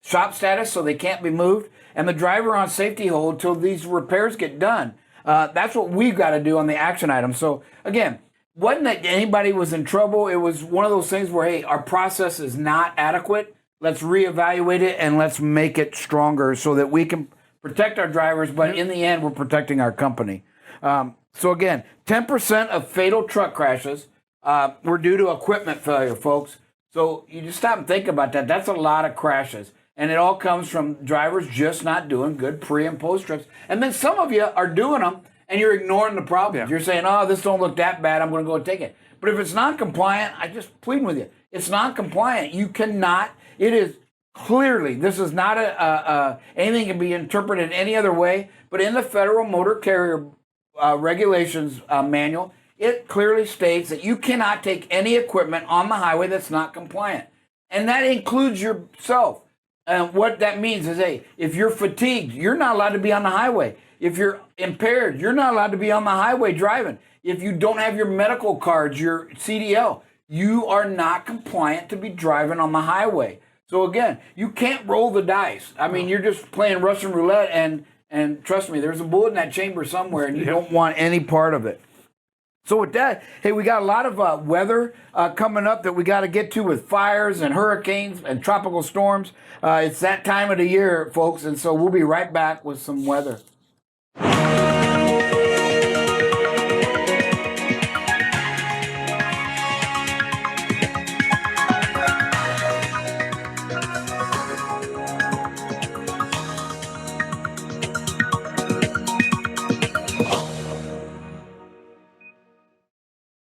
shop status so they can't be moved, and the driver on safety hold till these repairs get done. That's what we've got to do on the action item. So again, wasn't that anybody was in trouble. It was one of those things where, hey, our process is not adequate. Let's reevaluate it and let's make it stronger so that we can protect our drivers, but in the end, we're protecting our company. So again, 10% of fatal truck crashes were due to equipment failure, folks. So you just stop and think about that. That's a lot of crashes. And it all comes from drivers just not doing good pre and post trips. And then some of you are doing them and you're ignoring the problems. You're saying, oh, this don't look that bad, I'm going to go and take it. But if it's non-compliant, I just plead with you. It's non-compliant. You cannot. It is clearly, this is not anything can be interpreted any other way, but in the Federal Motor Carrier Regulations Manual, it clearly states that you cannot take any equipment on the highway that's not compliant. And that includes yourself. And what that means is, hey, if you're fatigued, you're not allowed to be on the highway. If you're impaired, you're not allowed to be on the highway driving. If you don't have your medical cards, your CDL, you are not compliant to be driving on the highway. So again, you can't roll the dice. I mean, you're just playing Russian roulette, and trust me, there's a bullet in that chamber somewhere, and you don't want any part of it. So with that, hey, we got a lot of weather coming up that we got to get to with fires and hurricanes and tropical storms. It's that time of the year, folks, and so we'll be right back with some weather.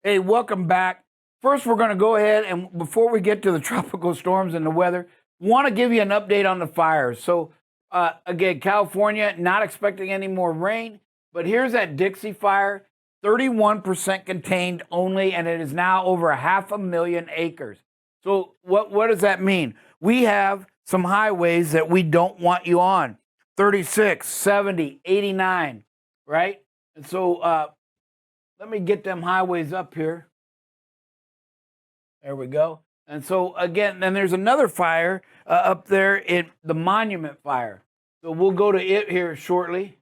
Hey, welcome back. First, we're going to go ahead and before we get to the tropical storms and the weather, want to give you an update on the fires. So, again, California, not expecting any more rain, but here's that Dixie fire, 31% contained only, and it is now over 500,000 acres. So what does that mean? We have some highways that we don't want you on, 36, 70, 89, right? And so, let me get them highways up here. There we go. And so again, then there's another fire up there in the Monument Fire. So we'll go to it here shortly.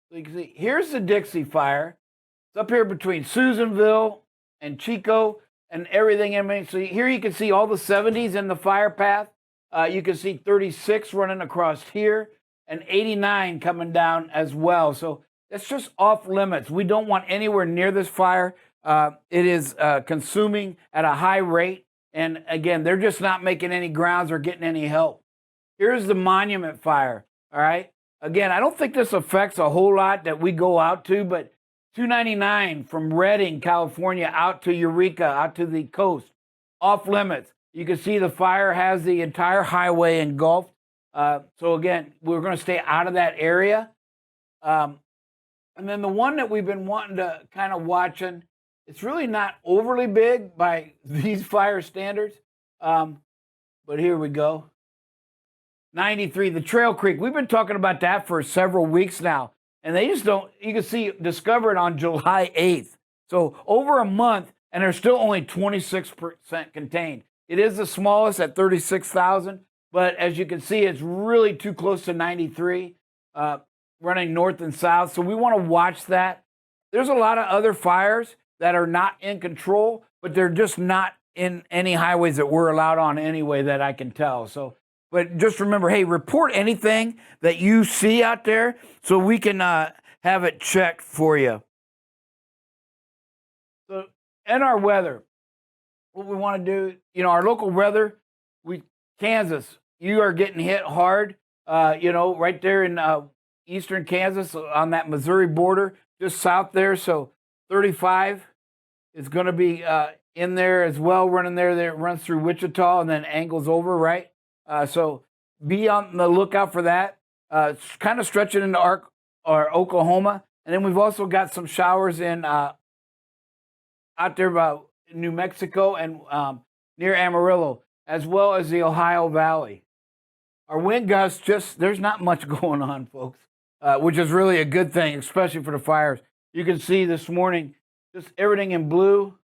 So you can see, here's the Dixie Fire. It's up here between Susanville and Chico and everything in between. So here you can see all the 70s in the fire path. You can see 36 running across here and 89 coming down as well. So that's just off limits. We don't want anywhere near this fire. It is consuming at a high rate. And again, they're just not making any grounds or getting any help. Here's the Monument Fire, all right? Again, I don't think this affects a whole lot that we go out to, but 299 from Redding, California, out to Eureka, out to the coast, off limits. You can see the fire has the entire highway engulfed. So again, we're going to stay out of that area. And then the one that we've been wanting to kind of watching, it's really not overly big by these fire standards. But here we go. 93, the Trail Creek. We've been talking about that for several weeks now. And they just don't, you can see, discovered on July 8th. So over a month, and there's still only 26% contained. It is the smallest at 36,000. But as you can see, it's really too close to 93. Running north and south. So we want to watch that. there's a lot of other fires that are not in control, but they're just not in any highways that we're allowed on anyway that I can tell. So, but just remember, hey, report anything that you see out there so we can have it checked for you. So, and our weather, what we want to do, our local weather, Kansas, you are getting hit hard, right there in eastern Kansas on that Missouri border, just south there. So 35 is going to be in there as well, running there. It runs through Wichita and then angles over, right? So be on the lookout for that. It's kind of stretching into our Oklahoma. And then we've also got some showers in out there about New Mexico and near Amarillo, as well as the Ohio Valley. Our wind gusts, there's not much going on, folks, which is really a good thing, especially for the fires. You can see this morning, just everything in blue.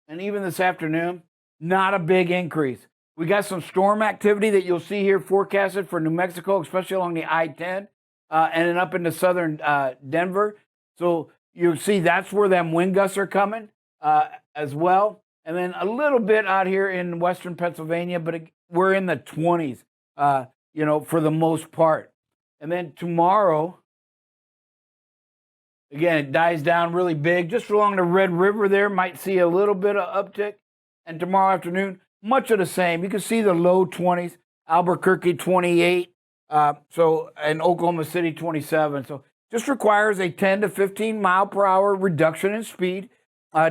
And even this afternoon, not a big increase. We got some storm activity that you'll see here forecasted for New Mexico, especially along the I-10 and then up into southern Denver. So you'll see that's where them wind gusts are coming as well. And then a little bit out here in western Pennsylvania, but we're in the 20s, for the most part. And then tomorrow, again, it dies down really big. Just along the Red River there, might see a little bit of uptick. And tomorrow afternoon, much of the same. You can see the low 20s, Albuquerque 28, and Oklahoma City 27. So just requires a 10 to 15 mile per hour reduction in speed,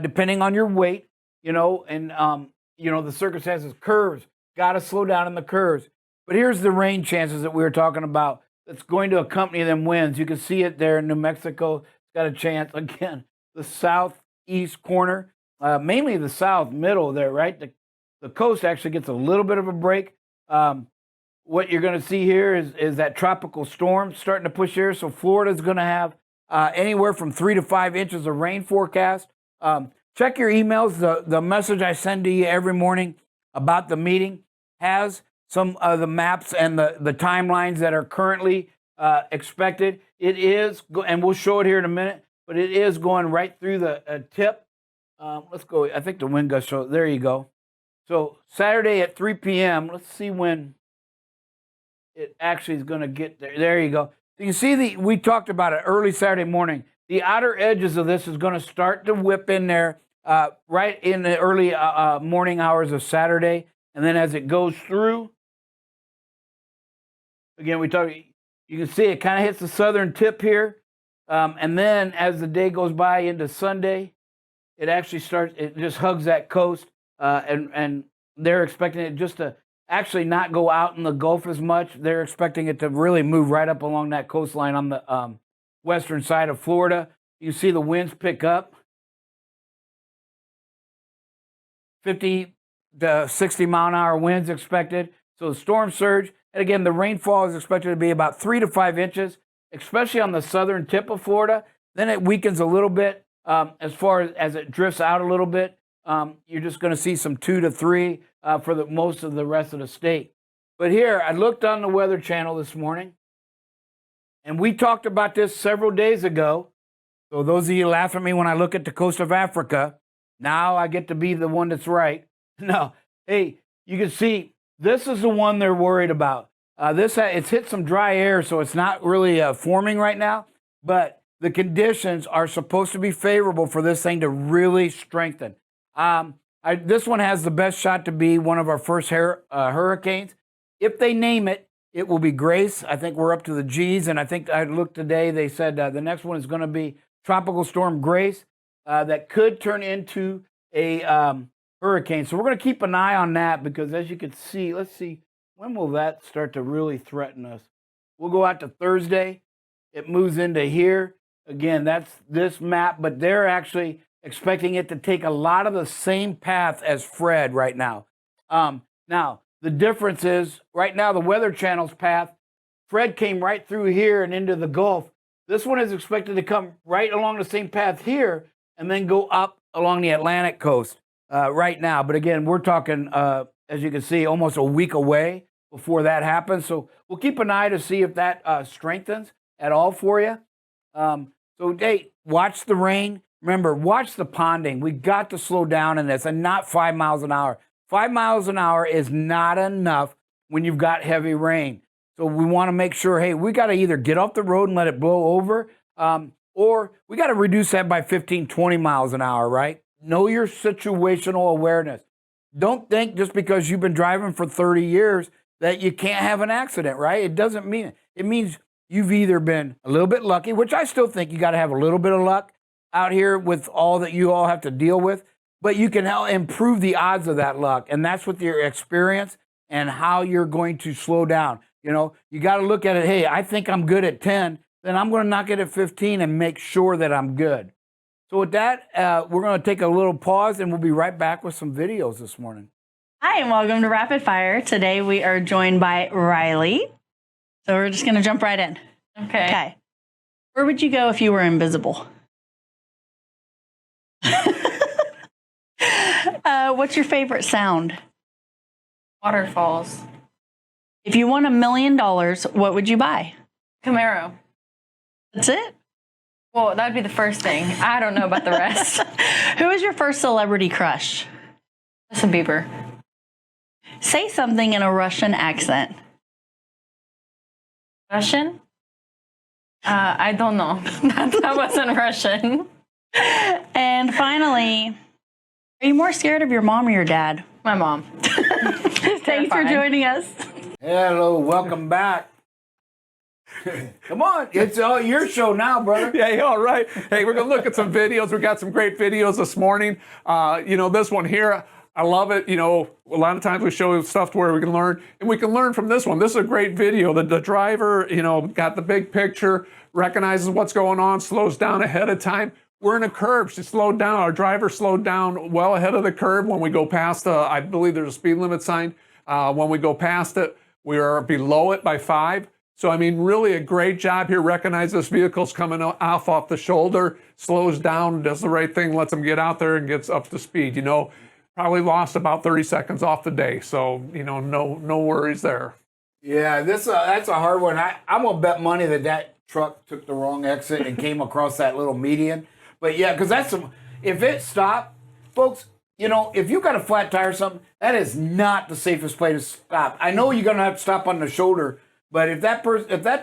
depending on your weight. The circumstances, curves, got to slow down in the curves. But here's the rain chances that we were talking about that's going to accompany them winds. You can see it there in New Mexico. It's got a chance. Again, the southeast corner, mainly the south middle there, right? The coast actually gets a little bit of a break. What you're going to see here is that tropical storm starting to push here. So Florida's going to have anywhere from 3 to 5 inches of rain forecast. Check your emails. The message I send to you every morning about the meeting has some of the maps and the timelines that are currently expected. It is, and we'll show it here in a minute, but it is going right through the tip. Let's go. I think the wind gust show. There you go. So Saturday at 3 p.m., let's see when it actually is going to get there. There you go. So you see we talked about it early Saturday morning. The outer edges of this is going to start to whip in there right in the early morning hours of Saturday. And then as it goes through, again, you can see it kind of hits the southern tip here. And then as the day goes by into Sunday, it actually it just hugs that coast. And they're expecting it just to actually not go out in the Gulf as much. They're expecting it to really move right up along that coastline on the western side of Florida. You see the winds pick up. 50 to 60 mile an hour winds expected. So the storm surge. And again, the rainfall is expected to be about 3 to 5 inches, especially on the southern tip of Florida. Then it weakens a little bit as far as it drifts out a little bit. You're just going to see some 2 to 3 for most of the rest of the state. But here, I looked on the Weather Channel this morning, and we talked about this several days ago. So those of you laugh at me when I look at the coast of Africa, now I get to be the one that's right. No, hey, you can see this is the one they're worried about. It's hit some dry air, so it's not really forming right now, but the conditions are supposed to be favorable for this thing to really strengthen. This one has the best shot to be one of our first hurricanes. If they name it, it will be Grace. I think we're up to the G's, and I think I looked today, they said the next one is going to be Tropical Storm Grace that could turn into a hurricane. So we're going to keep an eye on that because as you can see, let's see, when will that start to really threaten us? We'll go out to Thursday. It moves into here. Again, that's this map, but they're actually expecting it to take a lot of the same path as Fred right now. Now, the difference is right now the Weather Channel's path, Fred came right through here and into the Gulf. This one is expected to come right along the same path here and then go up along the Atlantic coast right now. But again, we're talking, as you can see, almost a week away before that happens. So we'll keep an eye to see if that strengthens at all for you. So, hey, watch the rain. Remember, watch the ponding. We got to slow down in this and not 5 miles an hour. 5 miles an hour is not enough when you've got heavy rain. So we want to make sure, hey, we got to either get off the road and let it blow over, or we got to reduce that by 15, 20 miles an hour, right? Know your situational awareness. Don't think just because you've been driving for 30 years that you can't have an accident, right? It doesn't mean it. It means you've either been a little bit lucky, which I still think you got to have a little bit of luck out here with all that you all have to deal with, but you can help improve the odds of that luck. And that's with your experience and how you're going to slow down. You know, you got to look at it. Hey, I think I'm good at 10, then I'm going to knock it at 15 and make sure that I'm good. So with that, we're going to take a little pause and we'll be right back with some videos this morning. Hi, and welcome to Rapid Fire. Today we are joined by Riley. So we're just going to jump right in. Okay. Where would you go if you were invisible? What's your favorite sound? Waterfalls. If you won $1 million, what would you buy? Camaro. That's it? Well, that'd be the first thing. I don't know about the rest. Who is your first celebrity crush? Justin Bieber. Say something in a Russian accent. Russian? I don't know. That wasn't Russian. And finally, are you more scared of your mom or your dad? My mom. Thanks for joining us. Hello, welcome back. Come on, it's your show now, brother. Yeah, all right. Hey, we're going to look at some videos. We got some great videos this morning. This one here, I love it. A lot of times we show stuff to where we can learn, and we can learn from this one. This is a great video. The driver, got the big picture, recognizes what's going on, slows down ahead of time. We're in a curve. She slowed down. Our driver slowed down well ahead of the curve when we go past I believe there's a speed limit sign. When we go past it, we are below it by 5. So, really a great job here. Recognize this vehicle's coming off the shoulder, slows down, does the right thing, lets them get out there and gets up to speed. Probably lost about 30 seconds off the day. So, no worries there. Yeah, that's a hard one. I'm going to bet money that truck took the wrong exit and came across that little median. But yeah, because if it stopped, folks, if you got a flat tire or something, that is not the safest place to stop. I know you're going to have to stop on the shoulder, but if that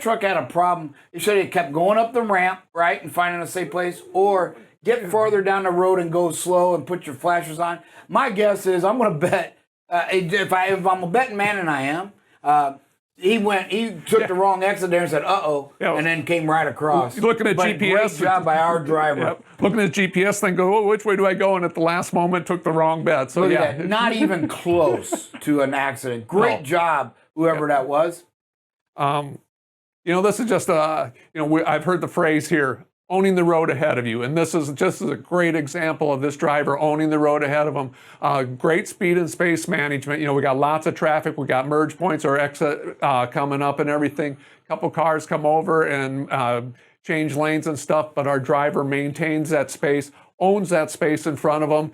truck had a problem, it should have kept going up the ramp, right, and finding a safe place, or get farther down the road and go slow and put your flashers on. My guess is I'm going to bet, if I'm a betting man, and I am, he took the wrong exit there and said, uh-oh, and then came right across. Looking at GPS. Great job by our driver. Yep. Looking at GPS thing, go, which way do I go? And at the last moment, took the wrong bet. So, Look yeah. at that. Not even close to an accident. Great job, whoever that was. This is just, I've heard the phrase here, owning the road ahead of you. And this is just a great example of this driver owning the road ahead of him. Great speed and space management. We got lots of traffic. We got merge points or exit coming up and everything. A couple cars come over and change lanes and stuff, but our driver maintains that space, owns that space in front of him.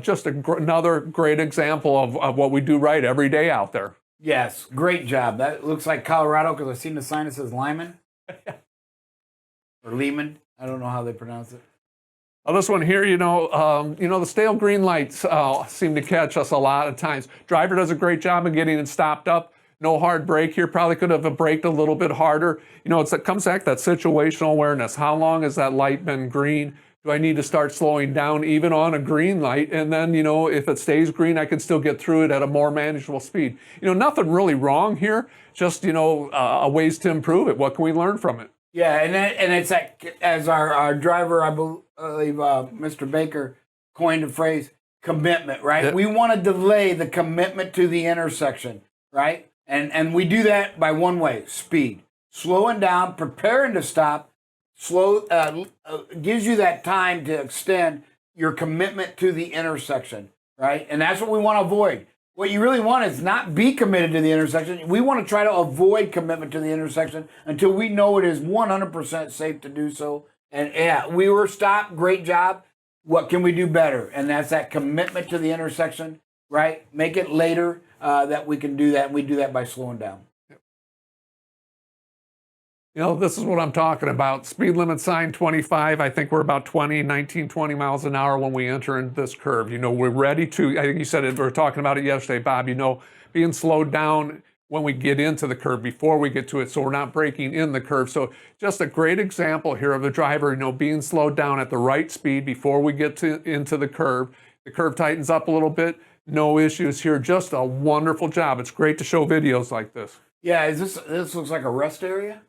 Just another great example of what we do right every day out there. Yes, great job. That looks like Colorado because I've seen the sign that says Lyman. Or Lehman. I don't know how they pronounce it. This one here, the stale green lights seem to catch us a lot of times. Driver does a great job of getting it stopped up. No hard brake here. Probably could have braked a little bit harder. It comes back to that situational awareness. How long has that light been green? Do I need to start slowing down even on a green light? And then, if it stays green, I can still get through it at a more manageable speed. Nothing really wrong here. Just, ways to improve it. What can we learn from it? Yeah, and it's like, as our driver, I believe, Mr. Baker, coined the phrase, commitment, right? Yep. We want to delay the commitment to the intersection, right? And we do that by one way, speed. Slowing down, preparing to stop, gives you that time to extend your commitment to the intersection, right? And that's what we want to avoid. What you really want is not be committed to the intersection. We want to try to avoid commitment to the intersection until we know it is 100% safe to do so. And yeah, we were stopped. Great job. What can we do better? And that's that commitment to the intersection, right? Make it later that we can do that. And we do that by slowing down. This is what I'm talking about. Speed limit sign 25. I think we're about 19, 20 miles an hour when we enter into this curve. We're ready to, I think you said it, we were talking about it yesterday, Bob, being slowed down when we get into the curve before we get to it, so we're not breaking in the curve. So just a great example here of the driver, being slowed down at the right speed before we get into the curve. The curve tightens up a little bit. No issues here. Just a wonderful job. It's great to show videos like this. Yeah, this looks like a rest area?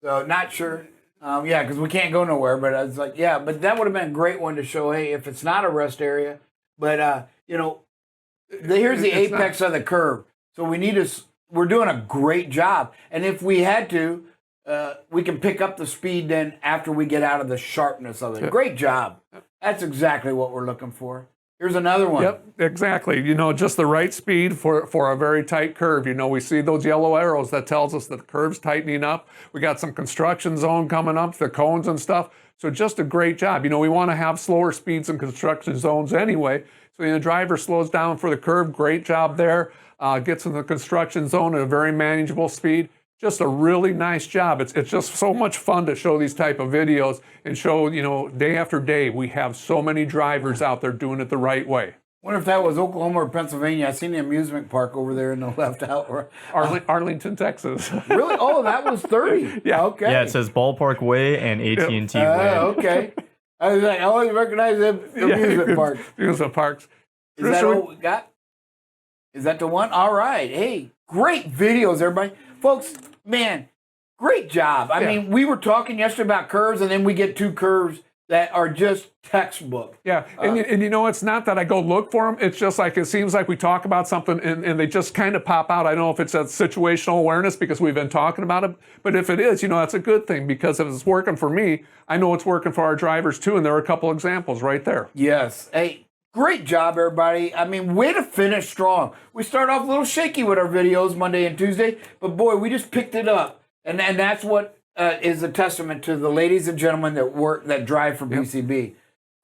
So not sure. Yeah, because we can't go nowhere. But I was like, yeah, but that would have been a great one to show. Hey, if it's not a rest area, but here's the apex of the curve. So we're doing a great job. And if we had to, we can pick up the speed then after we get out of the sharpness of it. Great job. That's exactly what we're looking for. Here's another one. Yep, exactly. Just the right speed for a very tight curve. We see those yellow arrows that tells us that the curve's tightening up. We got some construction zone coming up, the cones and stuff. So just a great job. We want to have slower speeds in construction zones anyway. So the driver slows down for the curve. Great job there. Gets in the construction zone at a very manageable speed. Just a really nice job. It's just so much fun to show these type of videos and show, day after day, we have so many drivers out there doing it the right way. Wonder if that was Oklahoma or Pennsylvania. I seen the amusement park over there in the left out. Arlington, Texas. Really? Oh, that was 30. Yeah. Okay. Yeah, it says Ballpark Way and AT&T Way. Okay. I was like, I always recognize the amusement park. Amusement parks. Is that all we got? Is that the one? All right. Hey, great videos, everybody. Folks, man, great job. I mean, we were talking yesterday about curves, and then we get two curves that are just textbook. Yeah, and it's not that I go look for them. It's just like it seems like we talk about something and they just kind of pop out. I don't know if it's a situational awareness because we've been talking about it, but if it is, that's a good thing because if it's working for me, I know it's working for our drivers too, and there are a couple examples right there. Yes. Hey, great job, everybody. I mean, way to finish strong. We start off a little shaky with our videos Monday and Tuesday, but boy, we just picked it up. And that's what is a testament to the ladies and gentlemen that drive for BCB.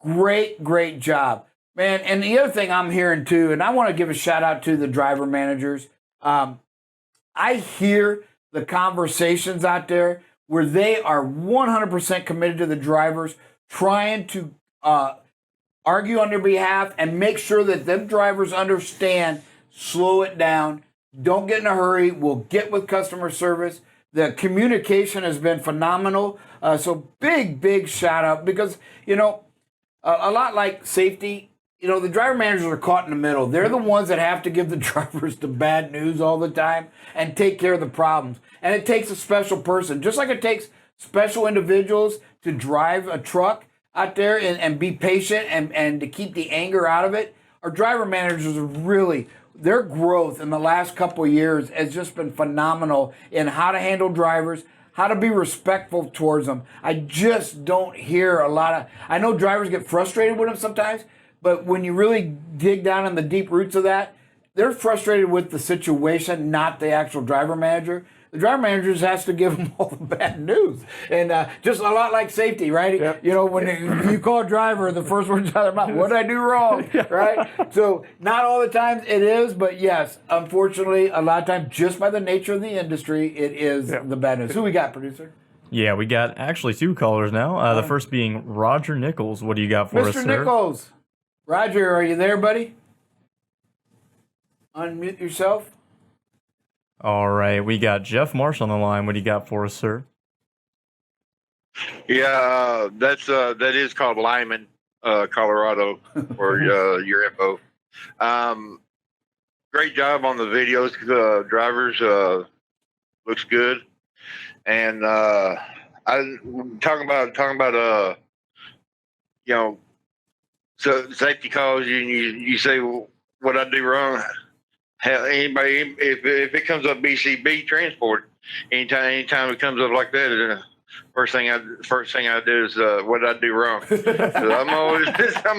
Great job, man. And the other thing I'm hearing too, and I want to give a shout out to the driver managers. I hear the conversations out there where they are 100% committed to the drivers, trying to argue on their behalf and make sure that them drivers understand, slow it down, don't get in a hurry, we'll get with customer service. The communication has been phenomenal. So big shout out because, a lot like safety, the driver managers are caught in the middle. They're the ones that have to give the drivers the bad news all the time and take care of the problems. And it takes a special person, just like it takes special individuals to drive a truck out there and be patient and to keep the anger out of it. Our driver managers are really, their growth in the last couple of years has just been phenomenal in how to handle drivers, how to be respectful towards them. I just don't hear a lot of, I know drivers get frustrated with them sometimes, but when you really dig down in the deep roots of that, they're frustrated with the situation, not the actual driver manager. The driver manager just has to give them all the bad news. And just a lot like safety, right? Yep. When you call a driver, the first words out of their mouth, what did I do wrong, right? So not all the time it is, but yes, unfortunately, a lot of times, just by the nature of the industry, it is the bad news. Who we got, producer? Yeah, we got actually two callers now. The first being Roger Nichols. What do you got for us, sir? Mr. Nichols. Roger, are you there, buddy? Unmute yourself. All right, we got Jeff Marsh on the line. What do you got for us, sir? Yeah, that is called Lyman, Colorado, for your info. Great job on the videos. Drivers looks good, and I'm talking about so safety calls. You say what I do wrong. Hell, anybody, if it comes up BCB transport, anytime it comes up like that, first thing I do is what did I do wrong? So I'm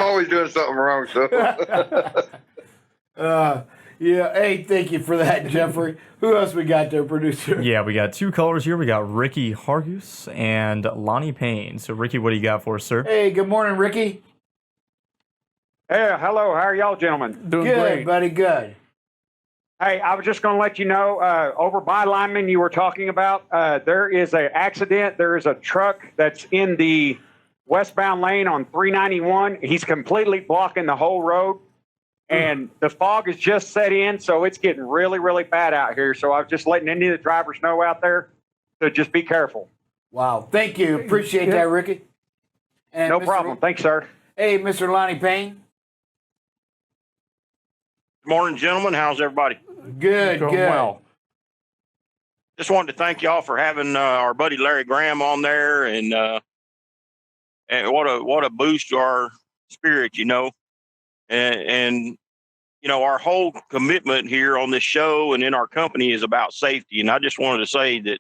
always doing something wrong. So yeah. Hey, thank you for that, Jeffrey. Who else we got there, producer? Yeah, we got two callers here. We got Ricky Hargus and Lonnie Payne. So, Ricky, what do you got for us, sir? Hey, good morning, Ricky. Hey, hello. How are y'all, gentlemen? Doing good, great, buddy. Good. Hey, I was just going to let you know, over by Lyman you were talking about, there is an accident. There is a truck that's in the westbound lane on 391. He's completely blocking the whole road, and the fog has just set in, so it's getting really, really bad out here. So I was just letting any of the drivers know out there to just be careful. Wow. Thank you. Appreciate that, Ricky. And No Mr. problem. Thanks, sir. Hey, Mr. Lonnie Payne. Good morning, gentlemen. How's everybody? Good, Going good. well. Just wanted to thank y'all for having our buddy Larry Graham on there, and what a boost to our spirit, you know, and you know, our whole commitment here on this show and in our company is about safety. And I just wanted to say that,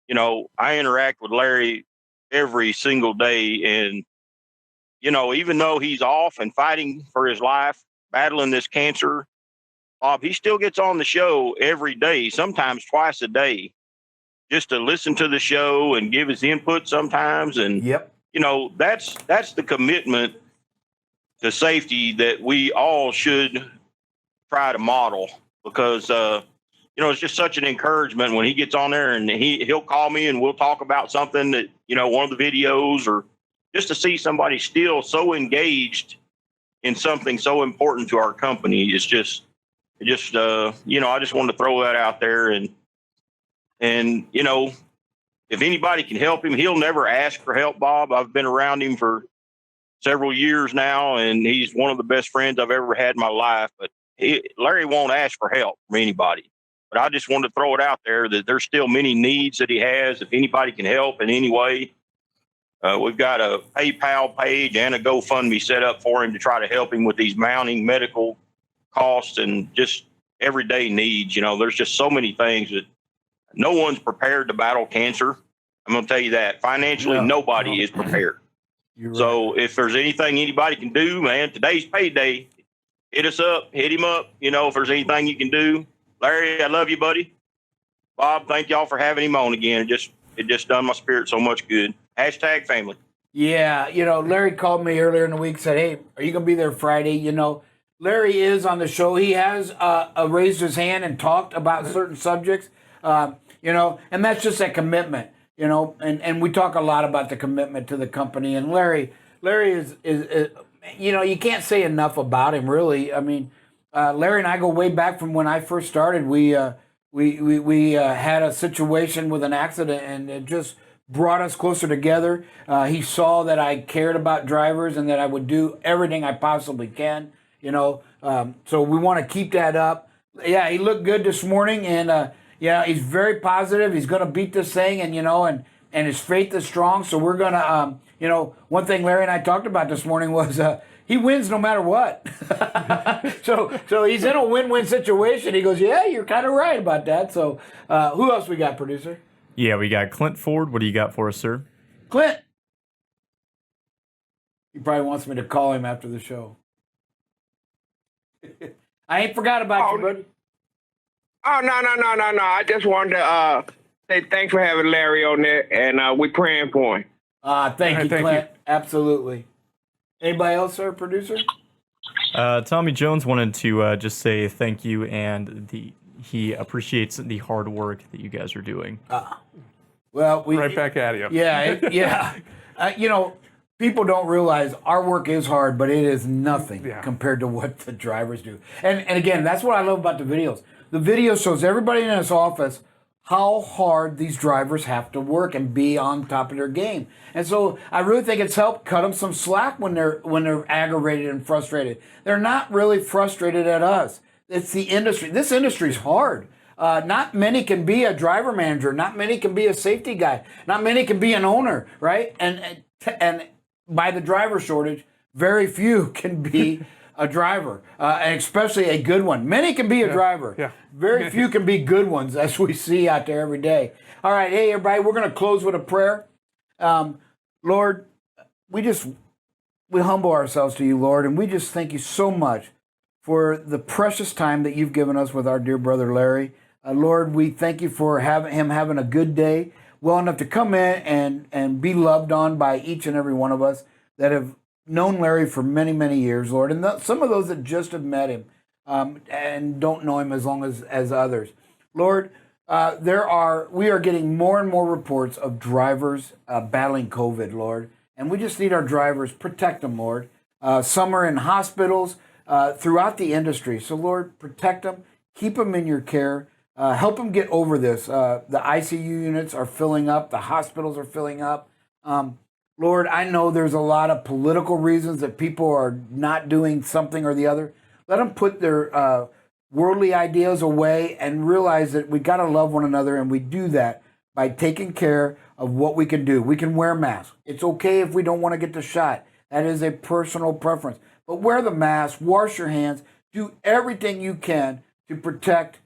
you know, I interact with Larry every single day, and you know, even though he's off and fighting for his life, battling this cancer, Bob, he still gets on the show every day, sometimes twice a day, just to listen to the show and give his input sometimes. And, you know, that's the commitment to safety that we all should try to model, because, you know, it's just such an encouragement when he gets on there, and he'll call me and we'll talk about something that, you know, one of the videos, or just to see somebody still so engaged in something so important to our company is just, you know, I just wanted to throw that out there. And, you know, if anybody can help him, he'll never ask for help, Bob. I've been around him for several years now, and he's one of the best friends I've ever had in my life. But Larry won't ask for help from anybody. But I just wanted to throw it out there that there's still many needs that he has. If anybody can help in any way, we've got a PayPal page and a GoFundMe set up for him to try to help him with these mounting medical costs and just everyday needs. You know, there's just so many things that no one's prepared to battle cancer. I'm going to tell you that. Financially, nobody is prepared. So if there's anything anybody can do, man, today's payday. Hit us up, hit him up. You know, if there's anything you can do. Larry, I love you, buddy. Bob, thank y'all for having him on again. It just done my spirit so much good. Hashtag family. Yeah, you know, Larry called me earlier in the week, said, hey, are you going to be there Friday? You know, Larry is on the show. He has raised his hand and talked about certain subjects, you know, and that's just a commitment, you know, and we talk a lot about the commitment to the company. And Larry is you know, you can't say enough about him, really. I mean, Larry and I go way back from when I first started. We had a situation with an accident, and it just brought us closer together. He saw that I cared about drivers and that I would do everything I possibly can, you know. So we want to keep that up. Yeah, he looked good this morning, and yeah, he's very positive. He's going to beat this thing, and you know, and his faith is strong. So we're going to, you know, one thing Larry and I talked about this morning was he wins no matter what. so he's in a win-win situation. He goes, yeah, you're kind of right about that. So who else we got, producer? Yeah, we got Clint Ford. What do you got for us, sir? Clint. He probably wants me to call him after the show. I ain't forgot about you, buddy. Oh, no. I just wanted to say thanks for having Larry on there, and we're praying for him. Thank you, Clint. Absolutely. Anybody else, sir, producer? Tommy Jones wanted to just say thank you, and he appreciates the hard work that you guys are doing. Well, we right back at you. Yeah. You know, people don't realize our work is hard, but it is nothing compared to what the drivers do. And again, that's what I love about the videos. The video shows everybody in this office how hard these drivers have to work and be on top of their game. And so I really think it's helped cut them some slack when they're aggravated and frustrated. They're not really frustrated at us. It's the industry. This industry's hard. Not many can be a driver manager. Not many can be a safety guy. Not many can be an owner, right? And by the driver shortage, very few can be a driver, and especially a good one. Many can be a driver. Yeah. Very few can be good ones, as we see out there every day. All right, hey, everybody, we're going to close with a prayer. Lord, we humble ourselves to you, Lord, and we just thank you so much for the precious time that you've given us with our dear brother Larry. Lord, we thank you for him having a good day, well enough to come in and be loved on by each and every one of us that have known Larry for many, many years, Lord. And some of those that just have met him, and don't know him as long as others. Lord, we are getting more and more reports of drivers battling COVID, Lord. And we just need our drivers, protect them, Lord. Some are in hospitals throughout the industry. So, Lord, protect them, keep them in your care, help them get over this. The ICU units are filling up, the hospitals are filling up. Lord, I know there's a lot of political reasons that people are not doing something or the other. Let them put their worldly ideas away and realize that we got to love one another, and we do that by taking care of what we can do. We can wear masks. It's okay if we don't want to get the shot. That is a personal preference. But wear the mask, wash your hands, do everything you can to protect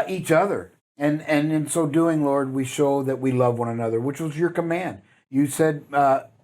each other. And in so doing, Lord, we show that we love one another, which was your command. You said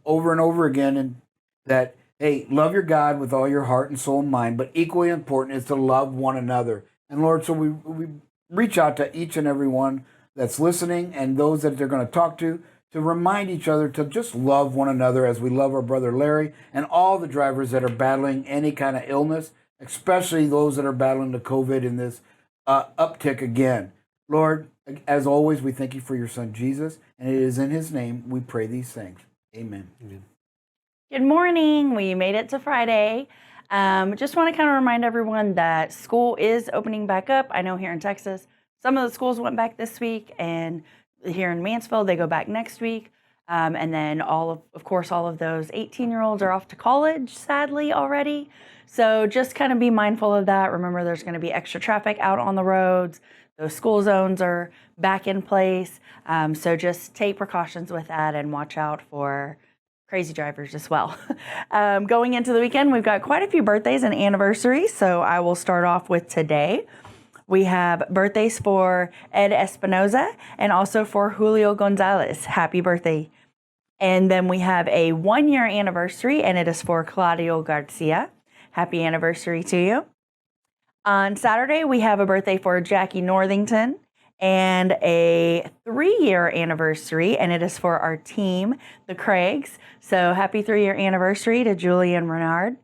over and over again that, hey, love your God with all your heart and soul and mind, but equally important is to love one another. And Lord, so we reach out to each and every one that's listening and those that they're going to talk to remind each other to just love one another as we love our brother Larry and all the drivers that are battling any kind of illness, especially those that are battling the COVID in this uptick again. Lord, as always, we thank you for your son, Jesus, and it is in his name we pray these things. Amen. Amen. Good morning. We made it to Friday. Just want to kind of remind everyone that school is opening back up. I know here in Texas, some of the schools went back this week, and here in Mansfield, they go back next week. And then of course, all of those 18-year-olds are off to college, sadly, already. So just kind of be mindful of that. Remember, there's going to be extra traffic out on the roads. Those school zones are back in place. So just take precautions with that and watch out for crazy drivers as well. Going into the weekend, we've got quite a few birthdays and anniversaries. So I will start off with today. We have birthdays for Ed Espinoza and also for Julio Gonzalez. Happy birthday. And then we have a 1-year anniversary, and it is for Claudio Garcia. Happy anniversary to you. On Saturday, we have a birthday for Jackie Northington and a 3-year anniversary, and it is for our team, the Craigs. So happy 3-year anniversary to Julie and Renard.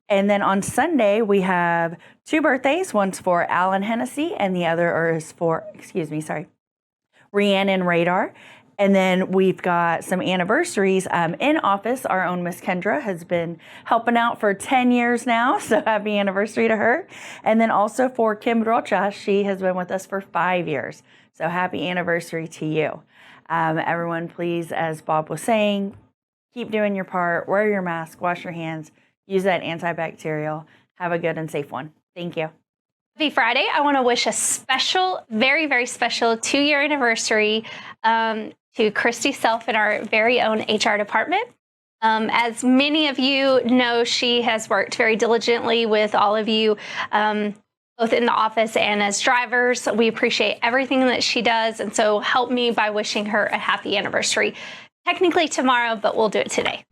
And then on Sunday, we have 2 birthdays. One's for Alan Hennessy, and the other is for, Rhiannon Radar. And then we've got some anniversaries. In office, our own Miss Kendra has been helping out for 10 years now, so happy anniversary to her. And then also for Kim Rocha, she has been with us for 5 years, so happy anniversary to you. Everyone, please, as Bob was saying, keep doing your part, wear your mask, wash your hands, use that antibacterial. Have a good and safe one. Thank you. Happy Friday. I want to wish a special, very, very special 2-year anniversary to Christy Self in our very own HR department. As many of you know, she has worked very diligently with all of you, both in the office and as drivers. We appreciate everything that she does. And so help me by wishing her a happy anniversary. Technically tomorrow, but we'll do it today.